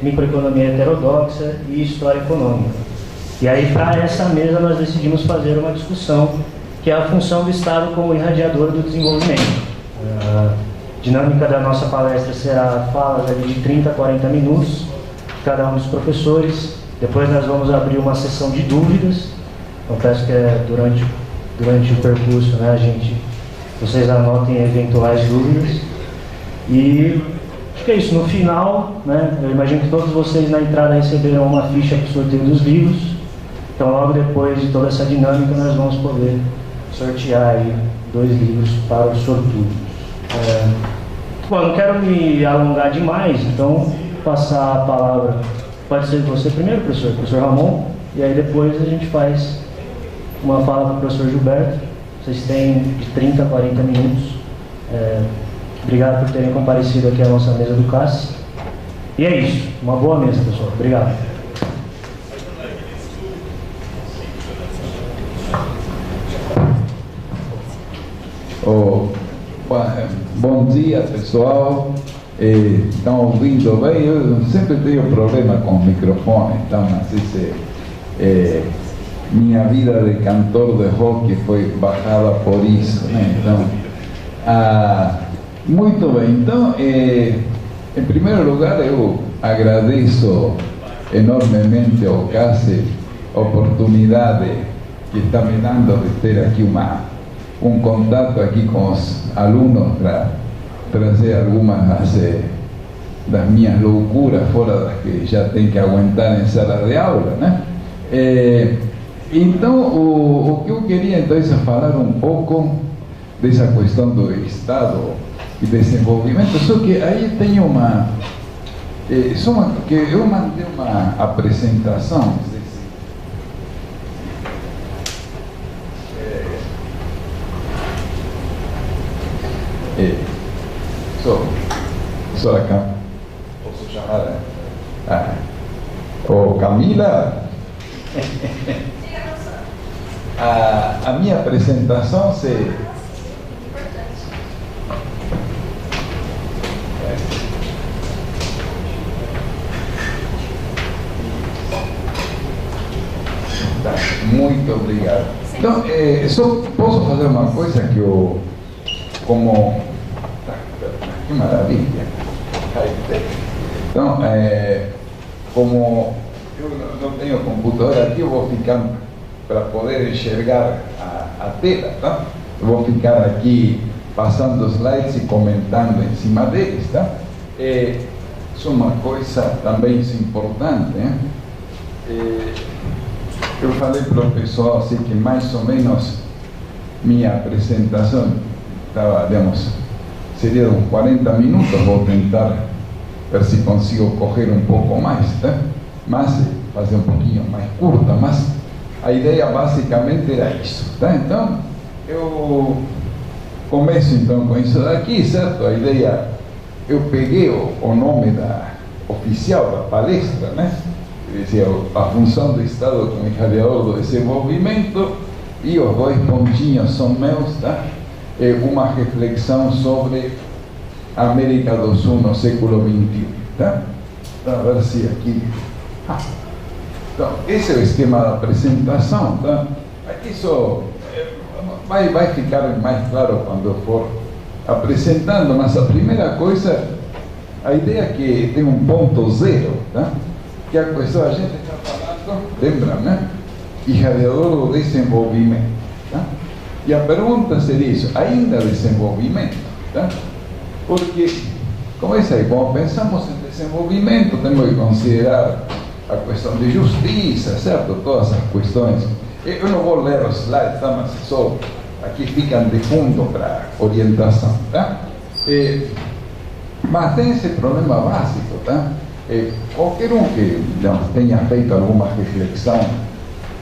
microeconomia heterodoxa e história econômica. E aí, para essa mesa, nós decidimos fazer uma discussão que é a função do Estado como irradiador do desenvolvimento. A dinâmica da nossa palestra será falas ali de 30 a 40 minutos, cada um dos professores. Depois nós vamos abrir uma sessão de dúvidas. Então, peço que durante o percurso, né, vocês anotem eventuais dúvidas. E acho que é isso. No final, né, eu imagino que todos vocês na entrada receberam uma ficha para o sorteio dos livros. Então, logo depois de toda essa dinâmica, nós vamos poder sortear aí 2 livros para o sortudo. Bom, não quero me alongar demais, então passar a palavra. Pode ser você primeiro, professor Ramon, e aí depois a gente faz uma fala para o professor Gilberto. Vocês têm de 30 a 40 minutos. Obrigado por terem comparecido aqui à nossa mesa do CAS. E é isso. Uma boa mesa, pessoal. Obrigado. Bom dia, pessoal. Estão ouvindo bem? Eu sempre tenho problema com o microfone, então minha vida de cantor de rock foi barrada por isso, né? Então, muito bem. Então, em primeiro lugar, eu agradeço enormemente ao CASE a oportunidade que está me dando de ter aqui um contato aqui com os alunos para trazer algumas das minhas loucuras fora das que já tem que aguentar em sala de aula, né? Então, o que eu queria então é falar um pouco dessa questão do Estado e desenvolvimento, só que aí tem que eu mandei uma apresentação. Posso chamar? Camila? A minha apresentação muito obrigado. Então, só posso fazer uma coisa que eu, que maravilha. Então, como eu não tenho computador aqui, eu vou ficar, para poder enxergar a tela, tá? Eu vou ficar aqui passando os slides e comentando em cima deles, tá? Isso é uma coisa também importante, né? Eu falei para o pessoal assim que mais ou menos minha apresentação estava, digamos, seria uns 40 minutos, vou tentar ver se consigo correr um pouco mais, tá? Mas fazer um pouquinho mais curta, mas a ideia basicamente era isso, tá? Então, eu começo então com isso daqui, certo? A ideia, eu peguei o nome oficial da palestra, né? Dizia a função do Estado como irradiador do desenvolvimento, e os 2 pontinhos são meus, tá? Uma reflexão sobre a América do Sul no século XXI, tá? Então, a ver se aqui... Então, esse é o esquema da apresentação, tá? Aqui só vai ficar mais claro quando eu for apresentando, mas a primeira coisa, a ideia é que tem um ponto zero, tá? Que a questão a gente está falando, lembra, né? Irradiador do desenvolvimento, tá? E a pergunta seria isso, ainda desenvolvimento, tá? Porque, como é isso aí, quando pensamos em desenvolvimento, temos que considerar a questão de justiça, certo? Todas as questões. Eu não vou ler os slides, tá? Mas só aqui ficam de fundo para orientação, tá? Mas tem esse problema básico, tá? Qualquer um que tenha feito alguma reflexão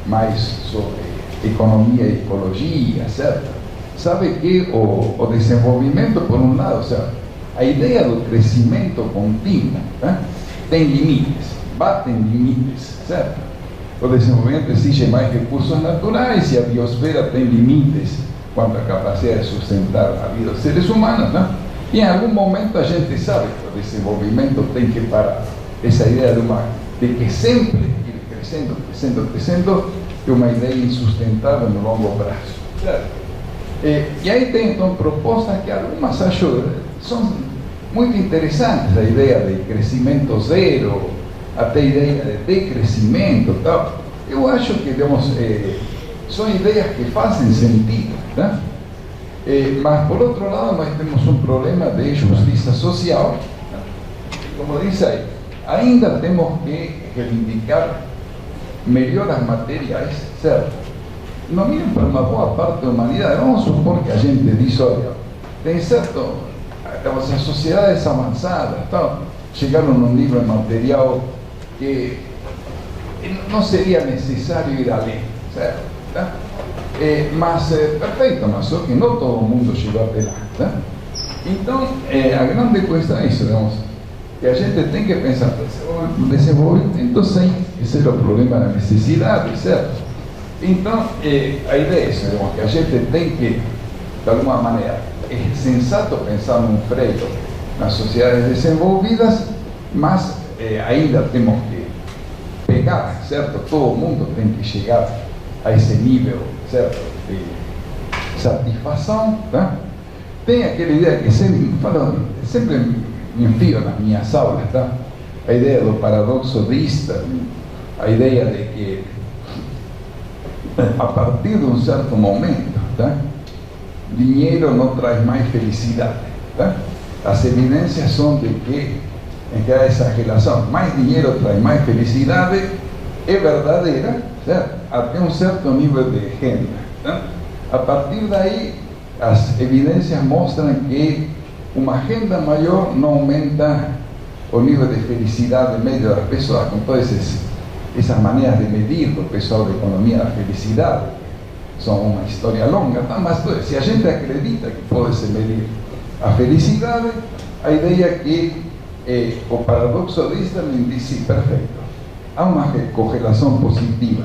mais sobre economia e ecologia, certo? Sabe que o desenvolvimento, por um lado, certo? A ideia do crescimento contínuo, tá? Tem limites, batem limites, certo? O desenvolvimento exige mais recursos naturais e a biosfera tem limites quanto à capacidade de sustentar a vida dos seres humanos, né? E em algum momento a gente sabe que o desenvolvimento tem que parar. essa ideia de que sempre ir crescendo, é uma ideia insustentável no longo prazo. Certo? E aí tem então propostas que algumas acho são muito interessantes, a ideia de crescimento zero, até a ideia de decrescimento, tal. Eu acho que são ideias que fazem sentido, né? Mas por outro lado nós temos um problema de justiça social, né? Como diz aí, ainda temos que reivindicar melhoras materiais, certo? No mínimo para uma boa parte da humanidade. Vamos supor que a gente diz, olha, tem certo, as sociedades avançadas tal, chegaram num nível material que não seria necessário ir além, certo? Tá? Mas, perfeito, mas só que não todo mundo chegou até lá. Tá? Então, a grande questão é isso, digamos, que a gente tem que pensar no desenvolvimento sem ser o problema da necessidade, certo? Então, a ideia é isso, digamos, que a gente tem que, de alguma maneira, é sensato pensar num freio nas sociedades desenvolvidas, mas ainda temos que pegar, certo? Todo mundo tem que chegar a esse nível, certo? De satisfação, tá? Tem aquela ideia que sempre me enfio nas minhas aulas, tá? A ideia do paradoxo de Easter, a ideia de que a partir de um certo momento, tá? Dinheiro não traz mais felicidade, tá? As evidências são de que essa relação, mais dinheiro traz mais felicidade, é verdadeira, certo? Até um certo nível de renda, tá? A partir daí, as evidências mostram que uma renda maior não aumenta o nível de felicidade médio das pessoas, com todas essas maneiras de medir do pessoal da economia da felicidade. São uma história longa, tá? Mas se a gente acredita que pode se medir a felicidade, a ideia é que o paradoxo disso me diz perfeito. Há uma correlação positiva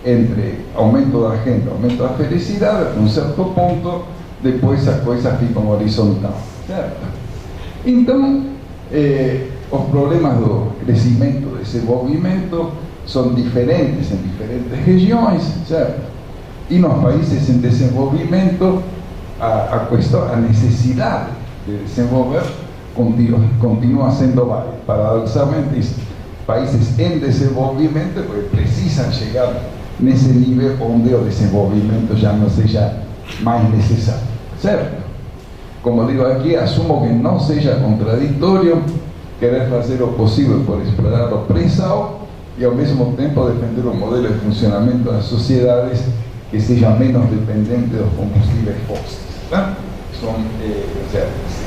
entre aumento da renda, aumento da felicidade, a um certo ponto, depois a coisa fica horizontal, certo? Então, os problemas do crescimento, do desenvolvimento, são diferentes em diferentes regiões, certo? E nos países em desenvolvimento, a necessidade de desenvolver continua sendo válida. Paradoxalmente, países em desenvolvimento precisam chegar nesse nível onde o desenvolvimento já não seja mais necessário, certo? Como digo aqui, assumo que não seja contraditório querer fazer o possível por explorar o pré-sal e ao mesmo tempo defender um modelo de funcionamento das sociedades que seja menos dependente dos combustíveis fósseis, tá?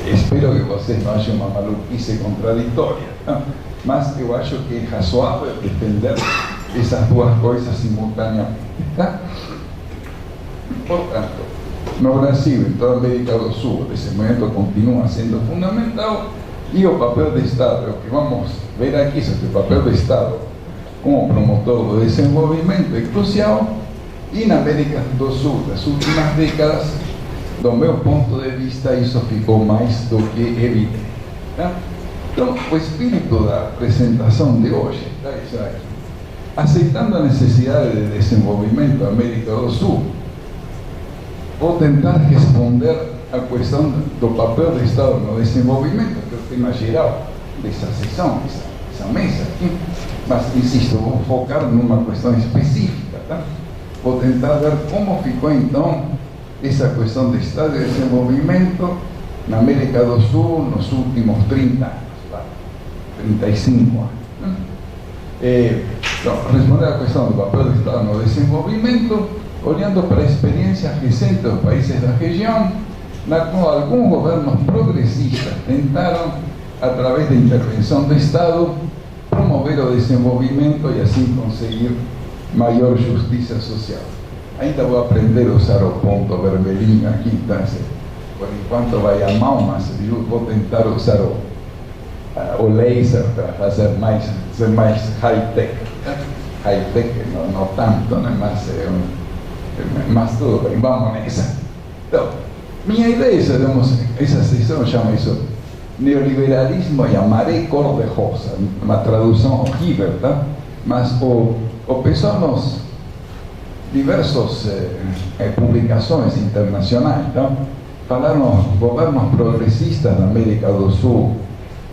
Espero que vocês não achem uma maluquice contraditória, tá? Mas eu acho que é razoável defender essas duas coisas simultaneamente, tá? Portanto, no Brasil e toda a América do Sul, o desenvolvimento continua sendo fundamental e o papel do Estado, o que vamos ver aqui sobre o papel do Estado como promotor do desenvolvimento é crucial. E na América do Sul, nas últimas décadas, do meu ponto de vista, isso ficou mais do que evidente, tá? Então, o espírito da apresentação de hoje, tá? Isso aqui. Aceitando a necessidade de desenvolvimento da América do Sul, vou tentar responder a questão do papel do Estado no desenvolvimento, que é o tema geral dessa sessão, dessa mesa aqui. Mas, insisto, vou focar numa questão específica, tá? Vou tentar ver como ficou então essa questão do Estado de desenvolvimento na América do Sul nos últimos 30 anos, tá? 35 anos. Então, responder a questão do papel do Estado no desenvolvimento, olhando para a experiência recente dos países da região, na qual alguns governos progressistas tentaram, através da intervenção do Estado, promover o desenvolvimento e assim conseguir maior justiça social. Ainda vou aprender a usar o ponto vermelhinho aqui, então, por enquanto vai a mão, mas eu vou tentar usar o laser para fazer ser mais high-tech. High-tech não tanto, né? Mas tudo bem, vamos nessa. Então, minha ideia é, essa sessão chama isso neoliberalismo e a maré cor-de-rosa, uma tradução horrível, tá? Mas o pessoal nos diversas publicações internacionais, tá? Falaram governos progressistas da América do Sul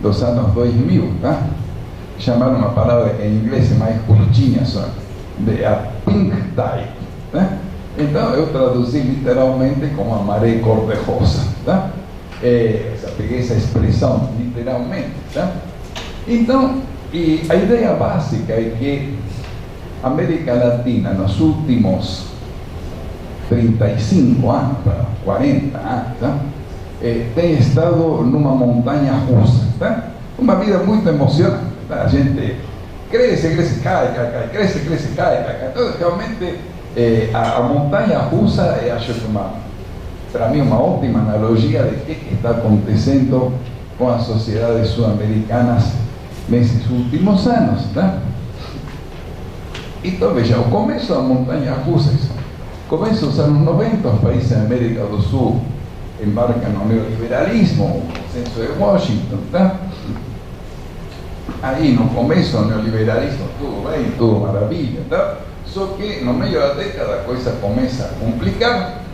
dos anos 2000, tá? Chamaram uma palavra em inglês mais curtinha só, de a pink tide, tá? Então eu traduzi literalmente como a maré cor-de-rosa, tá? Peguei essa expressão literalmente, tá? Então, e a ideia básica é que a América Latina nos últimos 35 anos, 40 anos, tá? Tem estado numa montanha russa, tá? Uma vida muito emocionante, tá? A gente cresce, cai, cresce, cai. Então, realmente, a montanha russa, eu acho que para mim, uma ótima analogia de que está acontecendo com as sociedades sul-americanas nesses últimos anos, tá? Então, veja, o começo da montanha russa, começo dos anos 90, os países da América do Sul embarcam no neoliberalismo, o consenso de Washington, tá? Aí, no começo do neoliberalismo, tudo bem, tudo maravilha, tá? Só que, no meio da década, a coisa começa a complicar.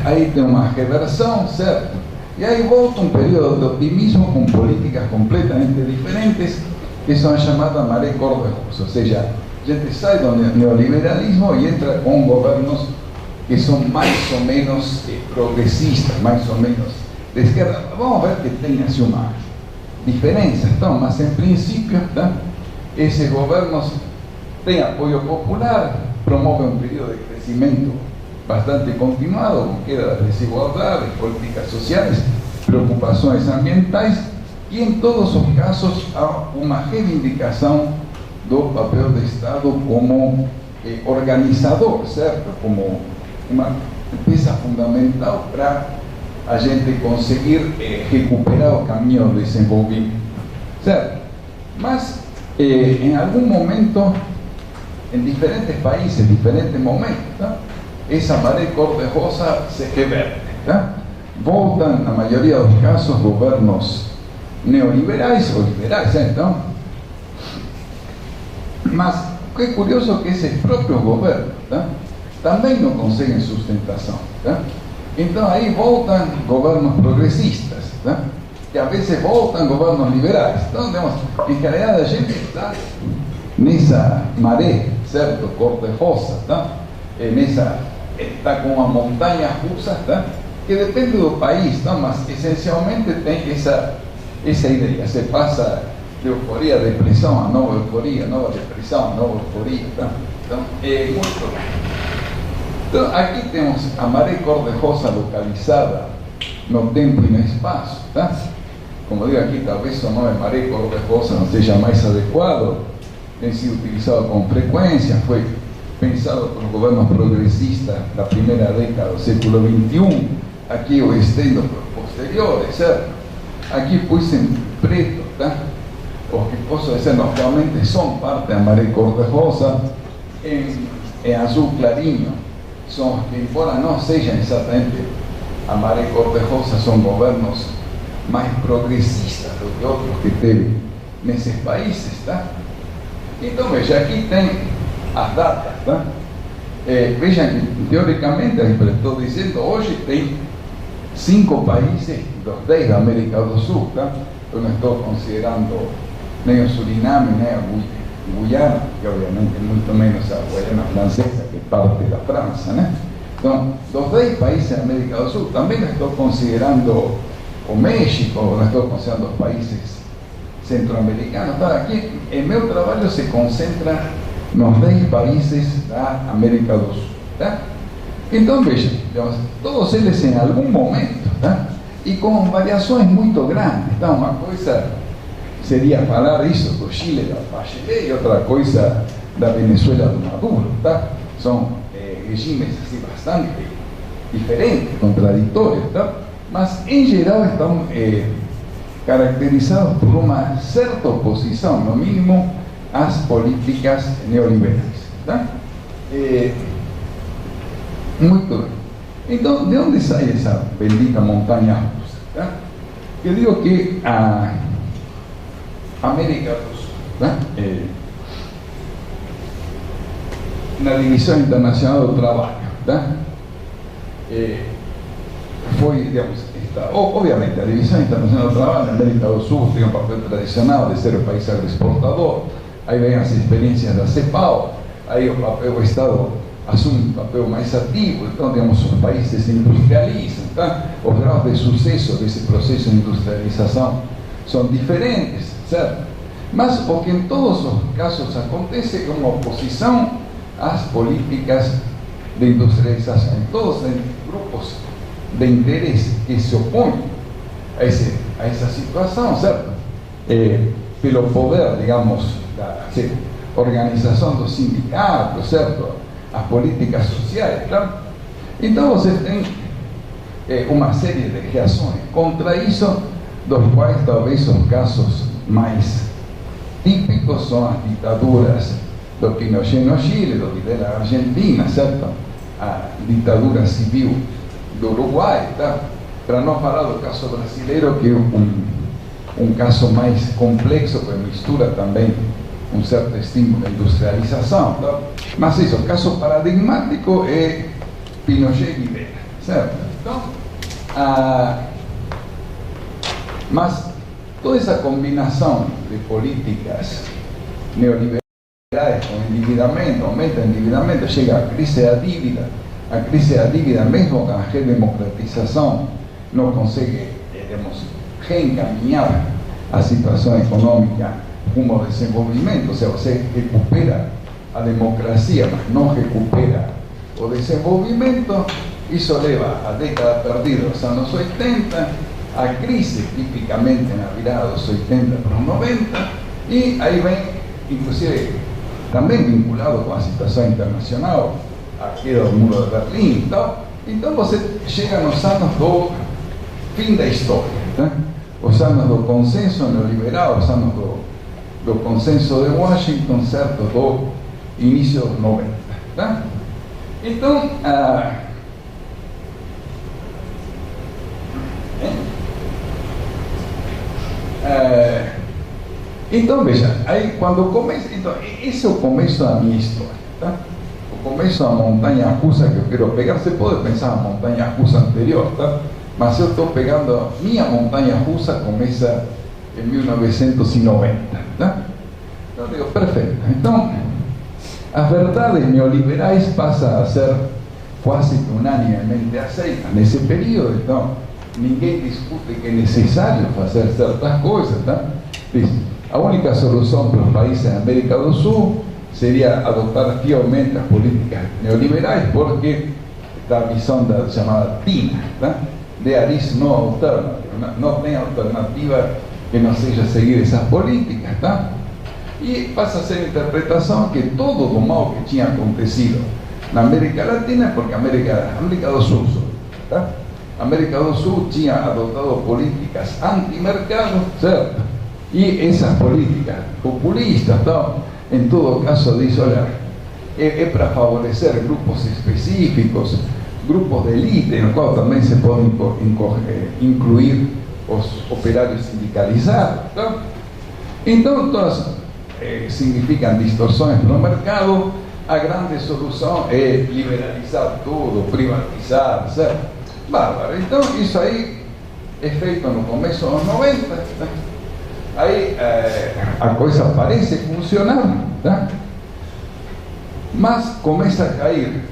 Aí tem uma reversão, certo? E aí volta um período de otimismo com políticas completamente diferentes, que são chamadas maré cor-de-rosa. Ou seja, a gente sai do neoliberalismo e entra com governos que são mais ou menos progressistas, mais ou menos de esquerda. Vamos ver que tem assim uma diferença, então, mas em princípio, tá? Esses governos têm apoio popular, promovem um período de crescimento bastante continuado, con queda das desigualdades, políticas sociales, preocupações ambientais, e em todos os casos há uma reivindicação do papel do Estado como organizador, certo? Como uma peça fundamental para a gente conseguir recuperar o caminho do desenvolvimento, certo? Mas em algum momento, em diferentes países, diferentes momentos, tá? Essa maré cor-de-rosa se reverte, tá? Voltam, na maioria dos casos, governos neoliberais ou liberais, então. Mas o que é curioso é que esses próprios governos, tá? Também não conseguem sustentação, tá? Então aí voltam governos progressistas, tá? Que a vezes voltam governos liberais. Então, digamos, em realidade a gente está nessa maré, certo, cor-de-rosa, tá? Está com uma montanha russa, tá? Que depende do país, tá? Mas essencialmente tem essa ideia. Se passa de euforia a depressão, a nova euforia, nova depressão, nova euforia, tá? Então, é muito. Então, aqui temos a maré cor-de-rosa localizada no tempo e no espaço, tá? Como digo aqui, talvez o nome maré cor-de-rosa não seja mais adequado, tem sido utilizado com frequência, foi pensado por governos progressistas da primeira década do século XXI, aqui eu estendo para os posteriores, certo? Aqui pus em preto, tá? Os que posso dizer, não, realmente são parte da maré cor-de-rosa, em azul clarinho, são os que, embora não sejam exatamente a maré cor-de-rosa, são governos mais progressistas do que outros que teve nesses países, tá? Então, veja, aqui tem as datas, tá? Vejam que, teoricamente, estou dizendo, hoje tem 5 países dos 10 da América do Sul, tá? Eu não estou considerando nem o Suriname, nem a Guiana, que obviamente muito menos a Guiana francesa, que é parte da França, né? Então, dos 10 países da América do Sul, também não estou considerando o México, não estou considerando os países centro-americanos, tá? Aqui, em meu trabalho se concentra nos 10 países da América do Sul, tá? Então, vejam, todos eles em algum momento, tá? E com variações muito grandes, tá? Uma coisa seria falar isso do Chile da Bachelet e outra coisa da Venezuela do Maduro, tá? São regimes assim, bastante diferentes, contraditórios, tá? Mas em geral estão caracterizados por uma certa oposição, no mínimo, às políticas neoliberais, tá? Muito bem. Então, de onde sai essa bendita montanha russa, tá? que digo que a América do Sul, na Divisão Internacional do Trabalho, foi, digamos, obviamente, a Divisão Internacional do Trabalho na América do Sul tem um papel tradicional de ser o país agroexportador. Aí vem as experiências da CEPAL, aí o Estado assume um papel mais ativo, então, digamos, os países se industrializam, os graus de sucesso desse processo de industrialização são diferentes, certo? Mas o que em todos os casos acontece é uma oposição às políticas de industrialização, em todos os grupos de interesse que se opõem a essa situação, certo? Pelo poder, digamos, da organização dos sindicatos, certo? As políticas sociais, claro. Então você tem uma série de reações contra isso, dos quais talvez os casos mais típicos são as ditaduras do Pinochet no Chile, do Videla na Argentina, certo? A ditadura civil do Uruguai, tá? Para não falar do caso brasileiro, que é um caso mais complexo, que mistura também um certo estímulo à industrialização, tá? Mas isso, o caso paradigmático é Pinochet e Videla, certo? Então, mas toda essa combinação de políticas neoliberais com endividamento, aumenta o endividamento, chega a crise da dívida. A crise da dívida, mesmo com a redemocratização, não consegue, digamos, reencaminhar a situação econômica rumo ao desenvolvimento. Ou seja, você recupera a democracia, mas não recupera o desenvolvimento. Isso leva a década perdida dos anos 80, a crise tipicamente na virada dos 80 para os 90, e aí vem, inclusive, também vinculado com a situação internacional, a queda do muro de Berlim e tal. Então você chega nos anos do fim da história, os anos do consenso neoliberal, os anos do consenso de Washington, certo, do início dos 90. Então, então veja, aí quando começa, então, esse é o começo da minha história, tá? O começo da montanha russa que eu quero pegar. Você pode pensar na montanha russa anterior, tá? Mas eu estou pegando a minha montanha russa, começa em 1990, tá? Então eu digo, perfeito. Então, as verdades neoliberais passam a ser quase que unanimemente aceitas nesse período. Então, ninguém discute que é necessário fazer certas coisas, tá? Diz, a única solução para os países da América do Sul seria adotar fielmente as políticas neoliberais, porque está a visão da chamada TINA, tá? There is no alternative, não tem alternativa que não seja seguir essas políticas, tá? E passa a ser a interpretação que todo o mal que tinha acontecido na América Latina é porque a América do Sul, tá? A América do Sul tinha adotado políticas anti-mercado, certo? E essas políticas populistas, tal, em todo caso diz, olha, é para favorecer grupos específicos, grupos de elite, no qual também se pode incluir os operários sindicalizados, tá? Então, todas significam distorções no mercado. A grande solução é liberalizar tudo, privatizar, certo? Bárbaro. Então, isso aí é feito no começo dos 90, tá? Aí a coisa parece funcionar, tá? Mas começa a cair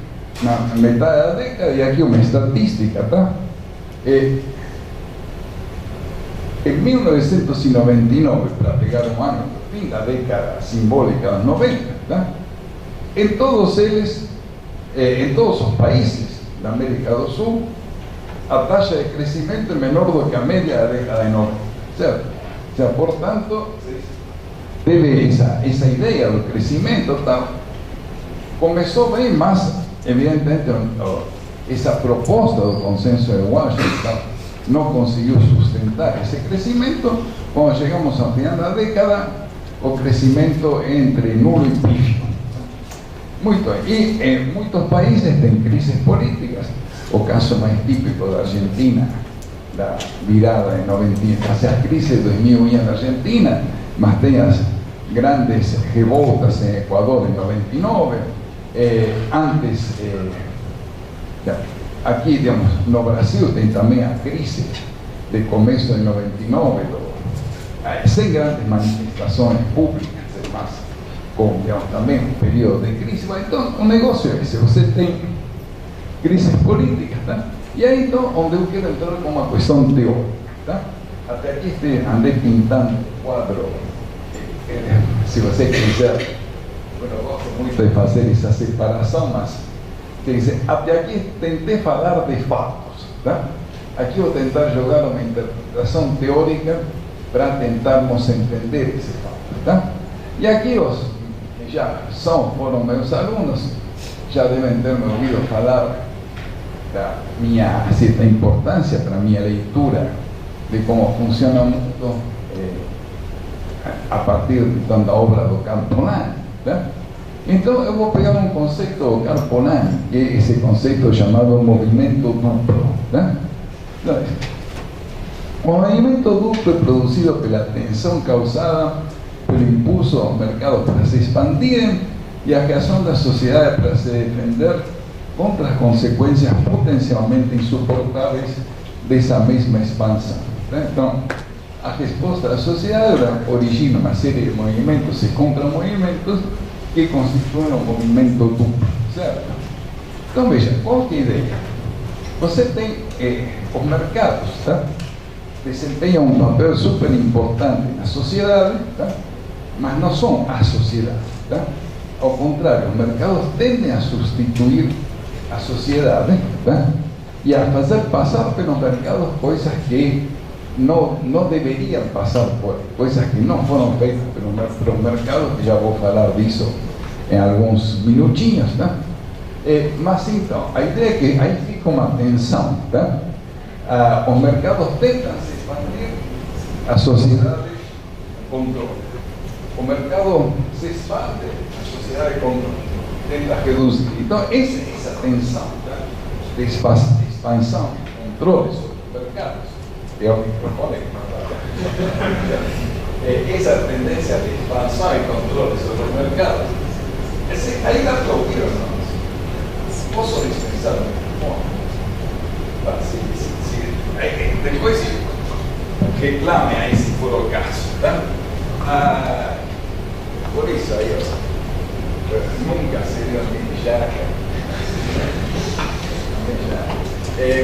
na metade da década, e aqui uma estatística, tá? Em 1999, para pegar um ano do fim da década simbólica dos 90, tá? Em todos eles, em todos os países da América do Sul, a taxa de crescimento é menor do que a média da década de 90, certo? O sea, portanto, teve essa ideia do crescimento, tal. Começou bem, mas evidentemente essa proposta do consenso de Washington não conseguiu sustentar esse crescimento. Quando chegamos ao final da década, o crescimento é entre nulo e pífio. Muito bem. E em muitos países tem crises políticas. O caso mais típico da Argentina da virada em 90, a crise de 2001 na Argentina, mas tem as grandes revoltas em Equador em 99, antes, aqui, digamos, no Brasil tem também a crise de começo de 99, sem grandes manifestações públicas, mas com, digamos, também um período de crise. Mas, então, o negócio é esse, você tem crises políticas, tá? E aí, então, onde eu quero entrar com uma questão teórica, tá? Até aqui andei pintando o quadro, se você quiser, eu gosto muito de fazer essa separação, mas, quer dizer, até aqui tentei falar de fatos, tá? Aqui eu vou tentar jogar uma interpretação teórica para tentarmos entender esse fato, tá? E aqui os que já foram meus alunos, já devem ter me ouvido falar da minha certa importância para a minha leitura de como funciona o mundo a partir então, da obra do Carpolani, tá? Então eu vou pegar um conceito do Carpolani, que é esse conceito chamado movimento duplo, tá? Então, o movimento duplo é produzido pela tensão causada pelo impulso aos mercados para se expandirem e a reação da sociedade para se defender contra as consequências potencialmente insuportáveis dessa mesma expansão. Então, a resposta da sociedade origina uma série de movimentos e contra-movimentos que constituem um movimento duplo, certo? Então, veja, qual é a ideia? Você tem os mercados, tá? Desempenham um papel super importante na sociedade, tá? Mas não são a sociedade, tá? Ao contrário, os mercados tendem a substituir a sociedade, tá? E a fazer passar pelos mercados coisas que não deveriam passar por, coisas que não foram feitas pelos mercados, que já vou falar disso em alguns minutinhos, tá? Mas então, a ideia é que aí fica uma tensão, tá? Os mercados tentam se expandir, a sociedade controla. O mercado se expande, a sociedade controla, tenta reduzir. Então, essa tensão, tá? De expansão, controle sobre os mercados, é o microfone que essa tendência de expansão e controle sobre os mercados, aí dá para ouvir ou não? Posso dispensar o microfone? Depois reclame aí se for o caso, tá? Por isso aí, nunca seria mijar.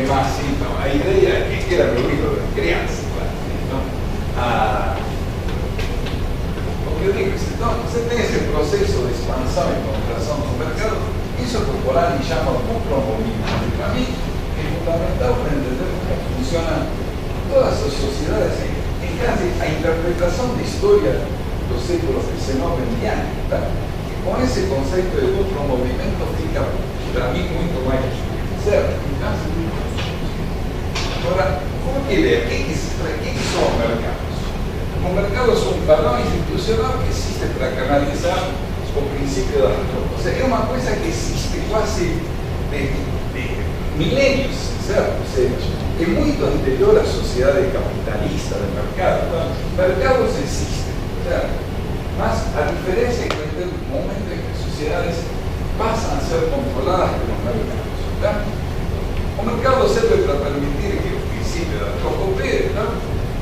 Mas então, a ideia é que era meu livro de criança, claro. Então, o que eu digo é que então, você tem esse processo de expansão e contração do mercado, isso que o Polanyi chama duplo movimento. Para mim, é fundamental para entender como funcionam todas as sociedades, em casi a interpretação da história do século XIX em diante, tá? E com esse conceito de duplo movimento fica, para mim, muito mais certo. Agora, como que ele é? O que são os mercados? Os mercados são um padrão institucional que existe para canalizar o princípio da troca. Ou seja, é uma coisa que existe quase de milênios, certo? Ou seja, é muito anterior à sociedade capitalista do mercado. Tá? Mercados existem, certo? Mas a diferença é que vai ter um momento em que as sociedades passam a ser controladas pelos mercados. Tá? O mercado serve para permitir que o princípio da troca opere, tá?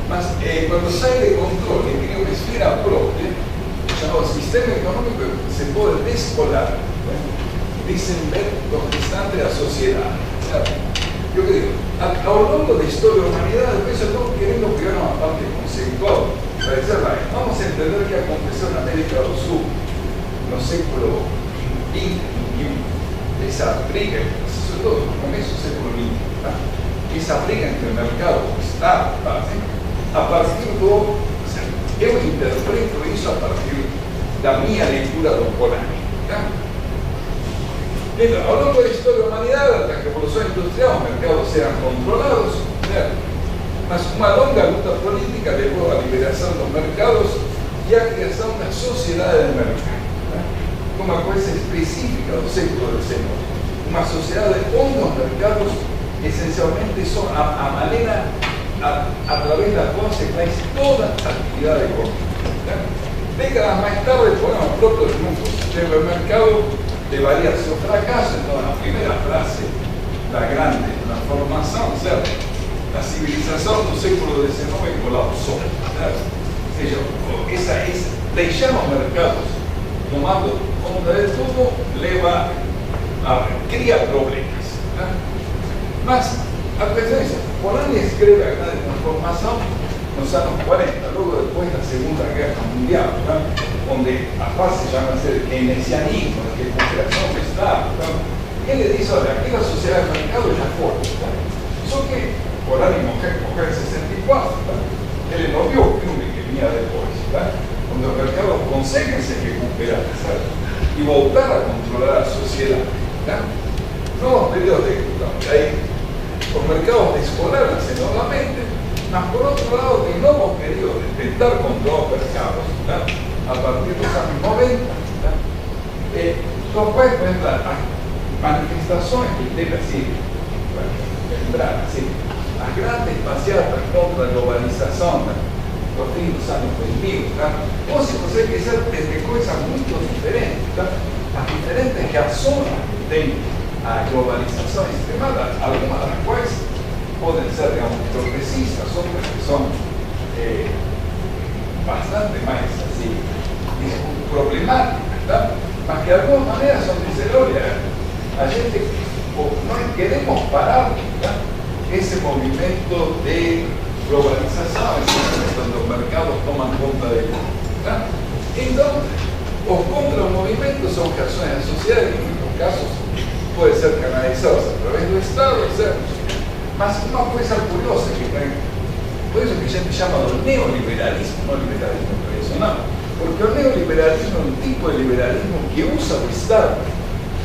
Mas quando sai de controle, cria uma esfera própria, o sistema econômico se pode descolar, né? Desenvolver do restante da sociedade. Certo? Eu digo, ao longo da história da humanidade, depois eu estou querendo criar uma parte conceitual para dizer, vamos entender o que aconteceu na América do Sul no século XX, XXI. Essa briga, sobretudo no começo do século XX, tá? Essa briga entre o mercado e o Estado, tá? A partir do... Eu interpreto isso a partir da minha leitura do Polanyi. Tá? Então, ao longo da história da humanidade, até a Revolução Industrial, os mercados eram controlados, certo? Mas uma longa luta política levou à liberação dos mercados e à criação da sociedade de mercado. Tá? Uma coisa específica do século XIX. Uma sociedade onde os mercados essencialmente são a maneira a través de la base faz toda a actividad económica. Décadas más tarde ponemos pronto en un supermercado de variación fracaso, entonces la primera frase, la grande transformación, ¿cierto? La civilización del século XIX colapsó, ¿cierto? Esa es, deixar los mercados tomando conta de todo, cria problemas, ¿verdad? Mas, a pesar de eso, Polanyi escribe la gran transformación en los años 40, luego después de la Segunda Guerra Mundial, ¿verdad? Donde a paz se llama el keynesianismo, la recuperación del Estado, ¿verdad? Y él le dice, ahora, aquí la sociedad de mercado ya fue, ¿verdad? Eso que Polanyi mujer en 64, ¿verdad? Él no vio que venía después, ¿verdad? Cuando los mercados consiguen se recuperar, ¿verdad? Y volver a controlar a la sociedad, ¿verdad? Nuevos periodos de ahí, los mercados descolaranse nuevamente, mas por otro lado, de nuevos periodos de intentar controlar los mercados, ¿verdad? A partir de los años 90, ¿verdad? Los puedes ver las manifestaciones que deben así, vendrán así, las grandes paseadas contra la globalización, ¿verdad? Los fines de los años 2000, ¿verdad? O si você que ser desde cosas muy diferentes, ¿verdad? Las diferentes razones que tienen a globalización extremada, algunas de las cuales pueden ser, digamos, progresistas, otras que son bastante más así, problemáticas, ¿verdad? Mas que de alguna manera son miserables. A gente no queremos parar, ¿verdad? Ese movimiento de globalización, cuando los mercados toman conta de todo, ¿verdad? Entonces, os contra los movimientos son razones sociales, en muchos casos pueden ser canalizados a través del Estado, etc. Mas una cosa curiosa que por eso que a gente llama el neoliberalismo, no liberalismo tradicional, porque el neoliberalismo es un tipo de liberalismo que usa el Estado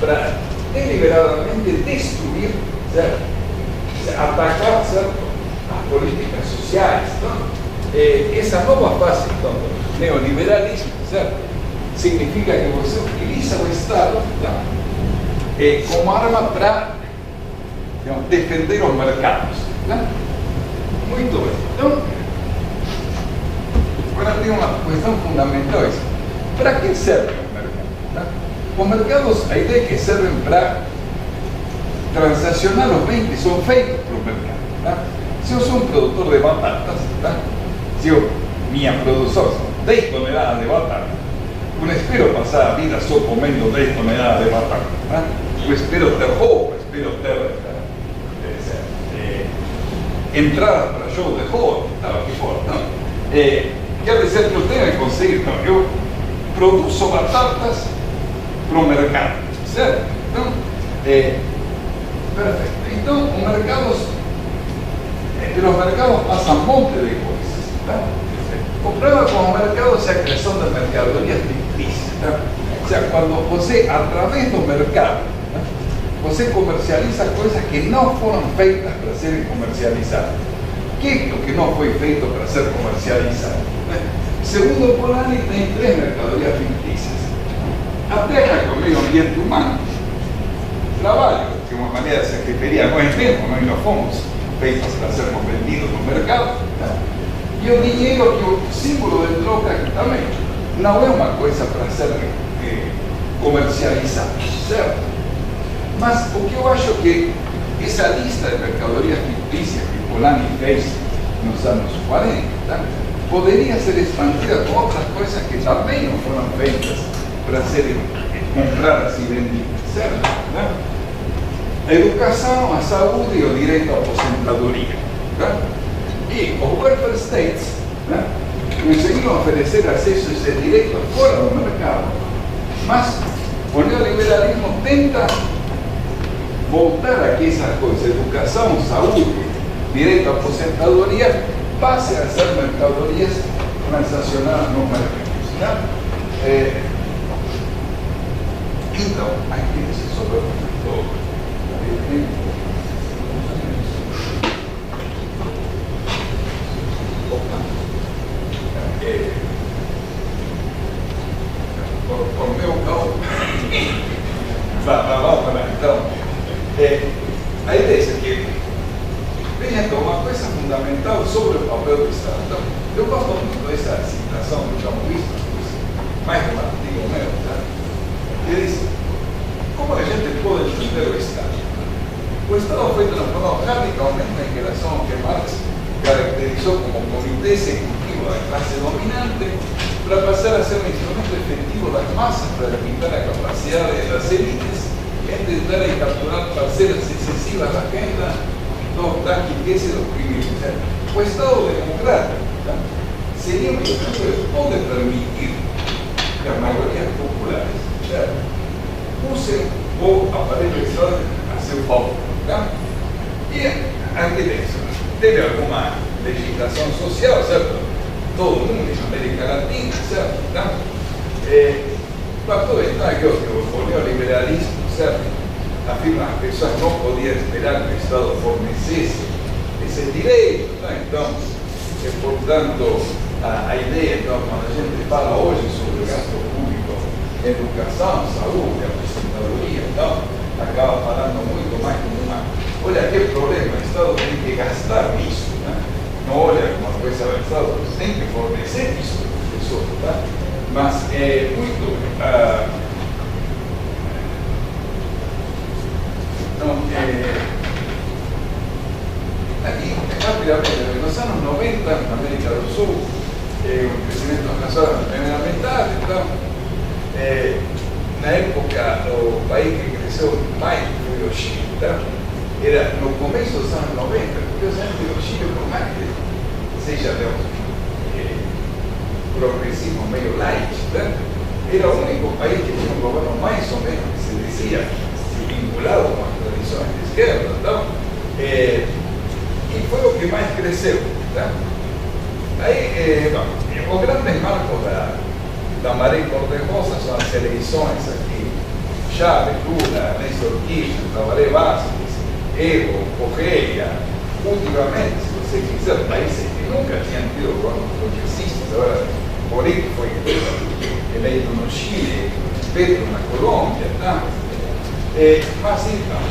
para deliberadamente destruir, ¿cierto? Atacar, ¿cierto?, las políticas sociales, ¿no? Esa nueva fase del neoliberalismo, ¿cierto?, significa que você utiliza el Estado, ¿no?, como arma para, digamos, defender los mercados, ¿no? Muy bien. Entonces, ahora tengo una cuestión fundamental: ¿para qué sirven los mercados? ¿No? Los mercados, la idea es que sirven para transaccionar los bienes que son feitos por los mercados, ¿no? Si yo soy un productor de batatas, ¿no?, si yo, minha produção são 10 toneladas de batata, eu espero passar a vida só comendo 10 toneladas de batata, ¿no? Eu espero ter roupa, espero ter entradas para show de rock, tal, que for, não? Quer dizer que eu tenho que conseguir, não? Eu produzo batatas para o mercado, certo? Então, perfeito. Então, los mercados pasan un monte de cosas, ¿no? O problema con los mercados es la creación de mercaderías ficticias, ¿no? O sea, cuando você, a través del mercado, ¿no?, você comercializa cosas que no fueron feitas para ser comercializadas. ¿Qué es lo que no fue feito para ser comercializado? Segundo Polanyi, hay 3 mercaderías ficticias. A terra como medio ambiente humano, trabalho, de una manera se refería con el tiempo, no, y no fomos feitos para sermos vendidos en los mercados, ¿no? Y el dinero, que es símbolo de troca, que también no es una cosa para ser comercializada, ¿cierto? Mas o que eu acho que esa lista de mercaderías ficticias que Polanyi fez en los años 40, ¿no?, podría ser expandida con otras cosas que también no fueron feitas para ser compradas y vendidas, ¿cierto? ¿No? A educação, a saúde e o direito à aposentadoria, ¿no? E os welfare states, ¿no?, conseguiram oferecer acesso a esse direito fora do mercado, mas o neoliberalismo tenta voltar a que essas coisas, educação, saúde, direito à aposentadoria, passe a ser mercadorias transacionadas nos mercados, ¿no? Então, aqui se sobre todo. Por meu carro, vai para lá, então, a ideia é que, veja dizendo uma coisa fundamental sobre o papel do Estado. Então, eu gosto muito dessa citação do Camuísta, mais de um artigo meu, tá? Que diz, como a gente pode entender o Estado? O Estado foi transformado radicalmente em relação ao que Marx caracterizó como comité executivo da clase dominante para pasar a ser un instrumento efectivo de las masas para limitar la capacidad de las élites en intentar capturar parcelas excesivas de la agenda, toda la riqueza y los privilegios. O Estado democrático, ¿tá? Sería un instrumento que puede permitir que las mayorías populares, ¿tá?, usen o aparelho de Estado a seu favor. ¿Tá? Y ante eso, debe alguna legislación social, ¿cierto? Todo el mundo en América Latina, ¿cierto? Todo está que o neoliberalismo, ¿cierto?, afirma que as pessoas não podiam esperar que o Estado fornecesse esse direito, ¿tá? Então, portanto, a ideia, então, quando a gente fala hoje sobre o gasto público, educação, saúde, aposentadoria, então, acaba falando muito mais como uma, olha que problema, o Estado tem que gastar isso, né? Não olha como uma coisa do Estado, tem que fornecer isso para as pessoas, tá? Mas é muito então, aqui, rapidamente, nos anos 90, na América do Sul, o crescimento alcançou a primeira metade, então, na época, o país que cresceu mais foi o Chile, tá? Era no começo dos anos 90, curiosamente o Chile, por mais que seja progressismo meio light, tá?, era o único país que tinha um governo mais ou menos que se dizia vinculado com as tradições de esquerda, tá? E foi o que mais cresceu, tá? Aí, bom, o grande marco da maré cor-de-rosa são as eleições aqui. Chávez, Lula, Néstor Kirchner, Tabaré Vázquez, Evo, Correia. Ultimamente, se você quiser, países que nunca tinham tido governos progressistas, agora Boric foi eleito no Chile, Petro na Colômbia, tá? Mas então,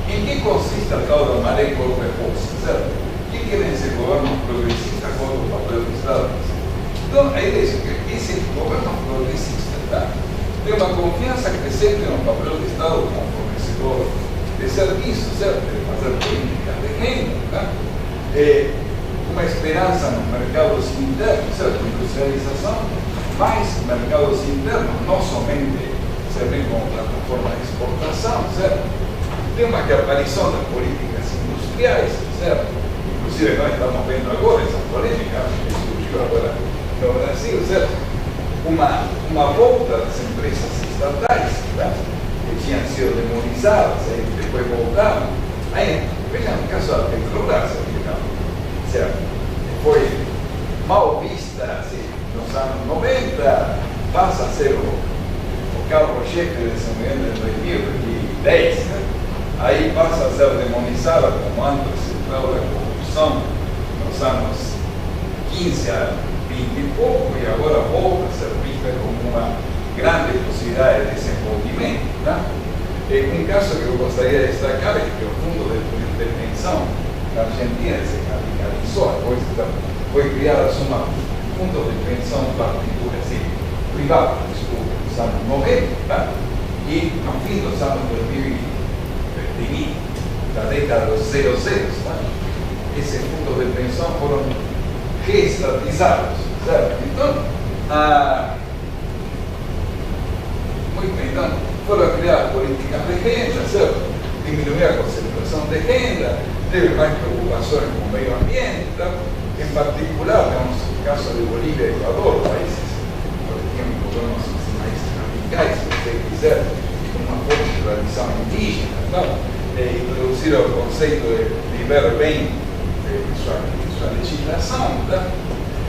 em que consiste a tal da maré cor-de-rosa, certo? O que querem ser governos progressistas contra o papel do Estado? Então, a ideia é que esse governo progressista, tá, tem uma confiança crescente no papel do Estado como fornecedor de serviços, certo? De fazer políticas de renda, tá? Uma esperança nos mercados internos, certo? Industrialização, mais mercados internos, não somente servir como plataforma de exportação, certo? Tem uma aparição das políticas industriais, certo? Inclusive nós estamos vendo agora essa polêmica que surgiu agora no Brasil, certo? Uma volta das empresas estatais, tá?, que tinham sido demonizadas, aí depois voltaram. Aí, vejam o caso da Petrobras, certo? Foi mal vista assim, nos anos 90, passa a ser o carro-chefe de desenvolvimento em 2010, né? Aí passa a ser demonizada como âmbito central da corrupção nos anos 15 a 20 e pouco, e agora volta a ser vista como uma grande possibilidade de desenvolvimento, tá? Um caso que eu gostaria de destacar é que o fundo de pensão na Argentina se capitalizou, foi criada uma fundo de pensão particular, assim, privado, desculpa, nos anos 90, tá? E no fim dos anos 2020, da década dos 00, tá? Esse fundo de pensão foram reestatizados, certo? Então, então, foram criar políticas de renda, certo? Diminuir a concentração de renda, teve mais preocupações com o meio ambiente, tá? Em particular, temos o caso de Bolívia e Equador, países que tinham governos mais radicais, se você quiser, com uma forte tradição indígena, tá? Introduzir o conceito de viver bem em sua legislação, tá?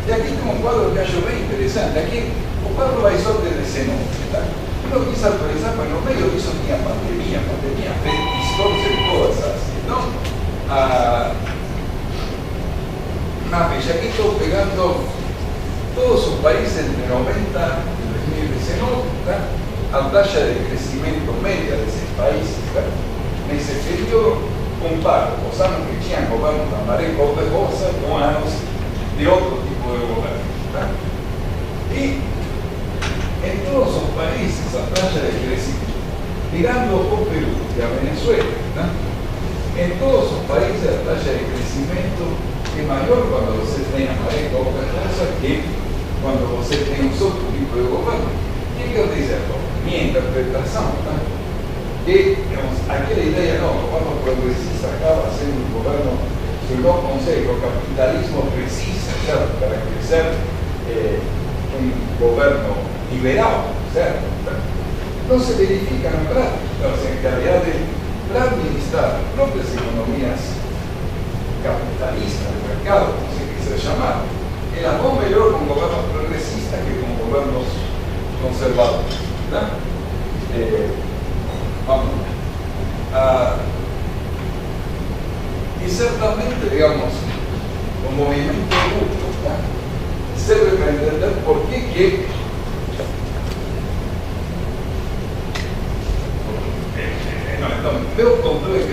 E aqui tem um quadro que eu acho bem interessante. Aqui o quadro vai só de 19, tá? Eu quis atualizar, mas no meio disso tinha pandemia fez distorcer todas as. Então, veja, aqui estou pegando todos os países entre 90 e 2019, tá? A taxa de crescimento média desses países, tá? Nesse período, comparo os anos que tinha governo da Maré Cor-de-Rosa com anos de outro tipo de governo. Tá? E em todos os países a taxa de crescimento, tirando o Peru e a Venezuela, tá? Em todos os países a taxa de crescimento é maior quando você tem a Maré Cor-de-Rosa que quando você tem um outro tipo de governo. O que eu dizer? Minha interpretação, tá? Que, digamos, aquela ideia, não, o governo progressista acaba sendo um governo que não consegue, o capitalismo precisa, certo, para crescer, um governo liberal, certo? Não se verifica na prática, o sea, en realidad, para administrar propias economías capitalistas de mercado, como se quiser chamar, era muy mejor con gobiernos progresistas que con gobiernos conservadores. Vamos. Y ciertamente, digamos, un movimiento justo serve para entender por qué que eu contei que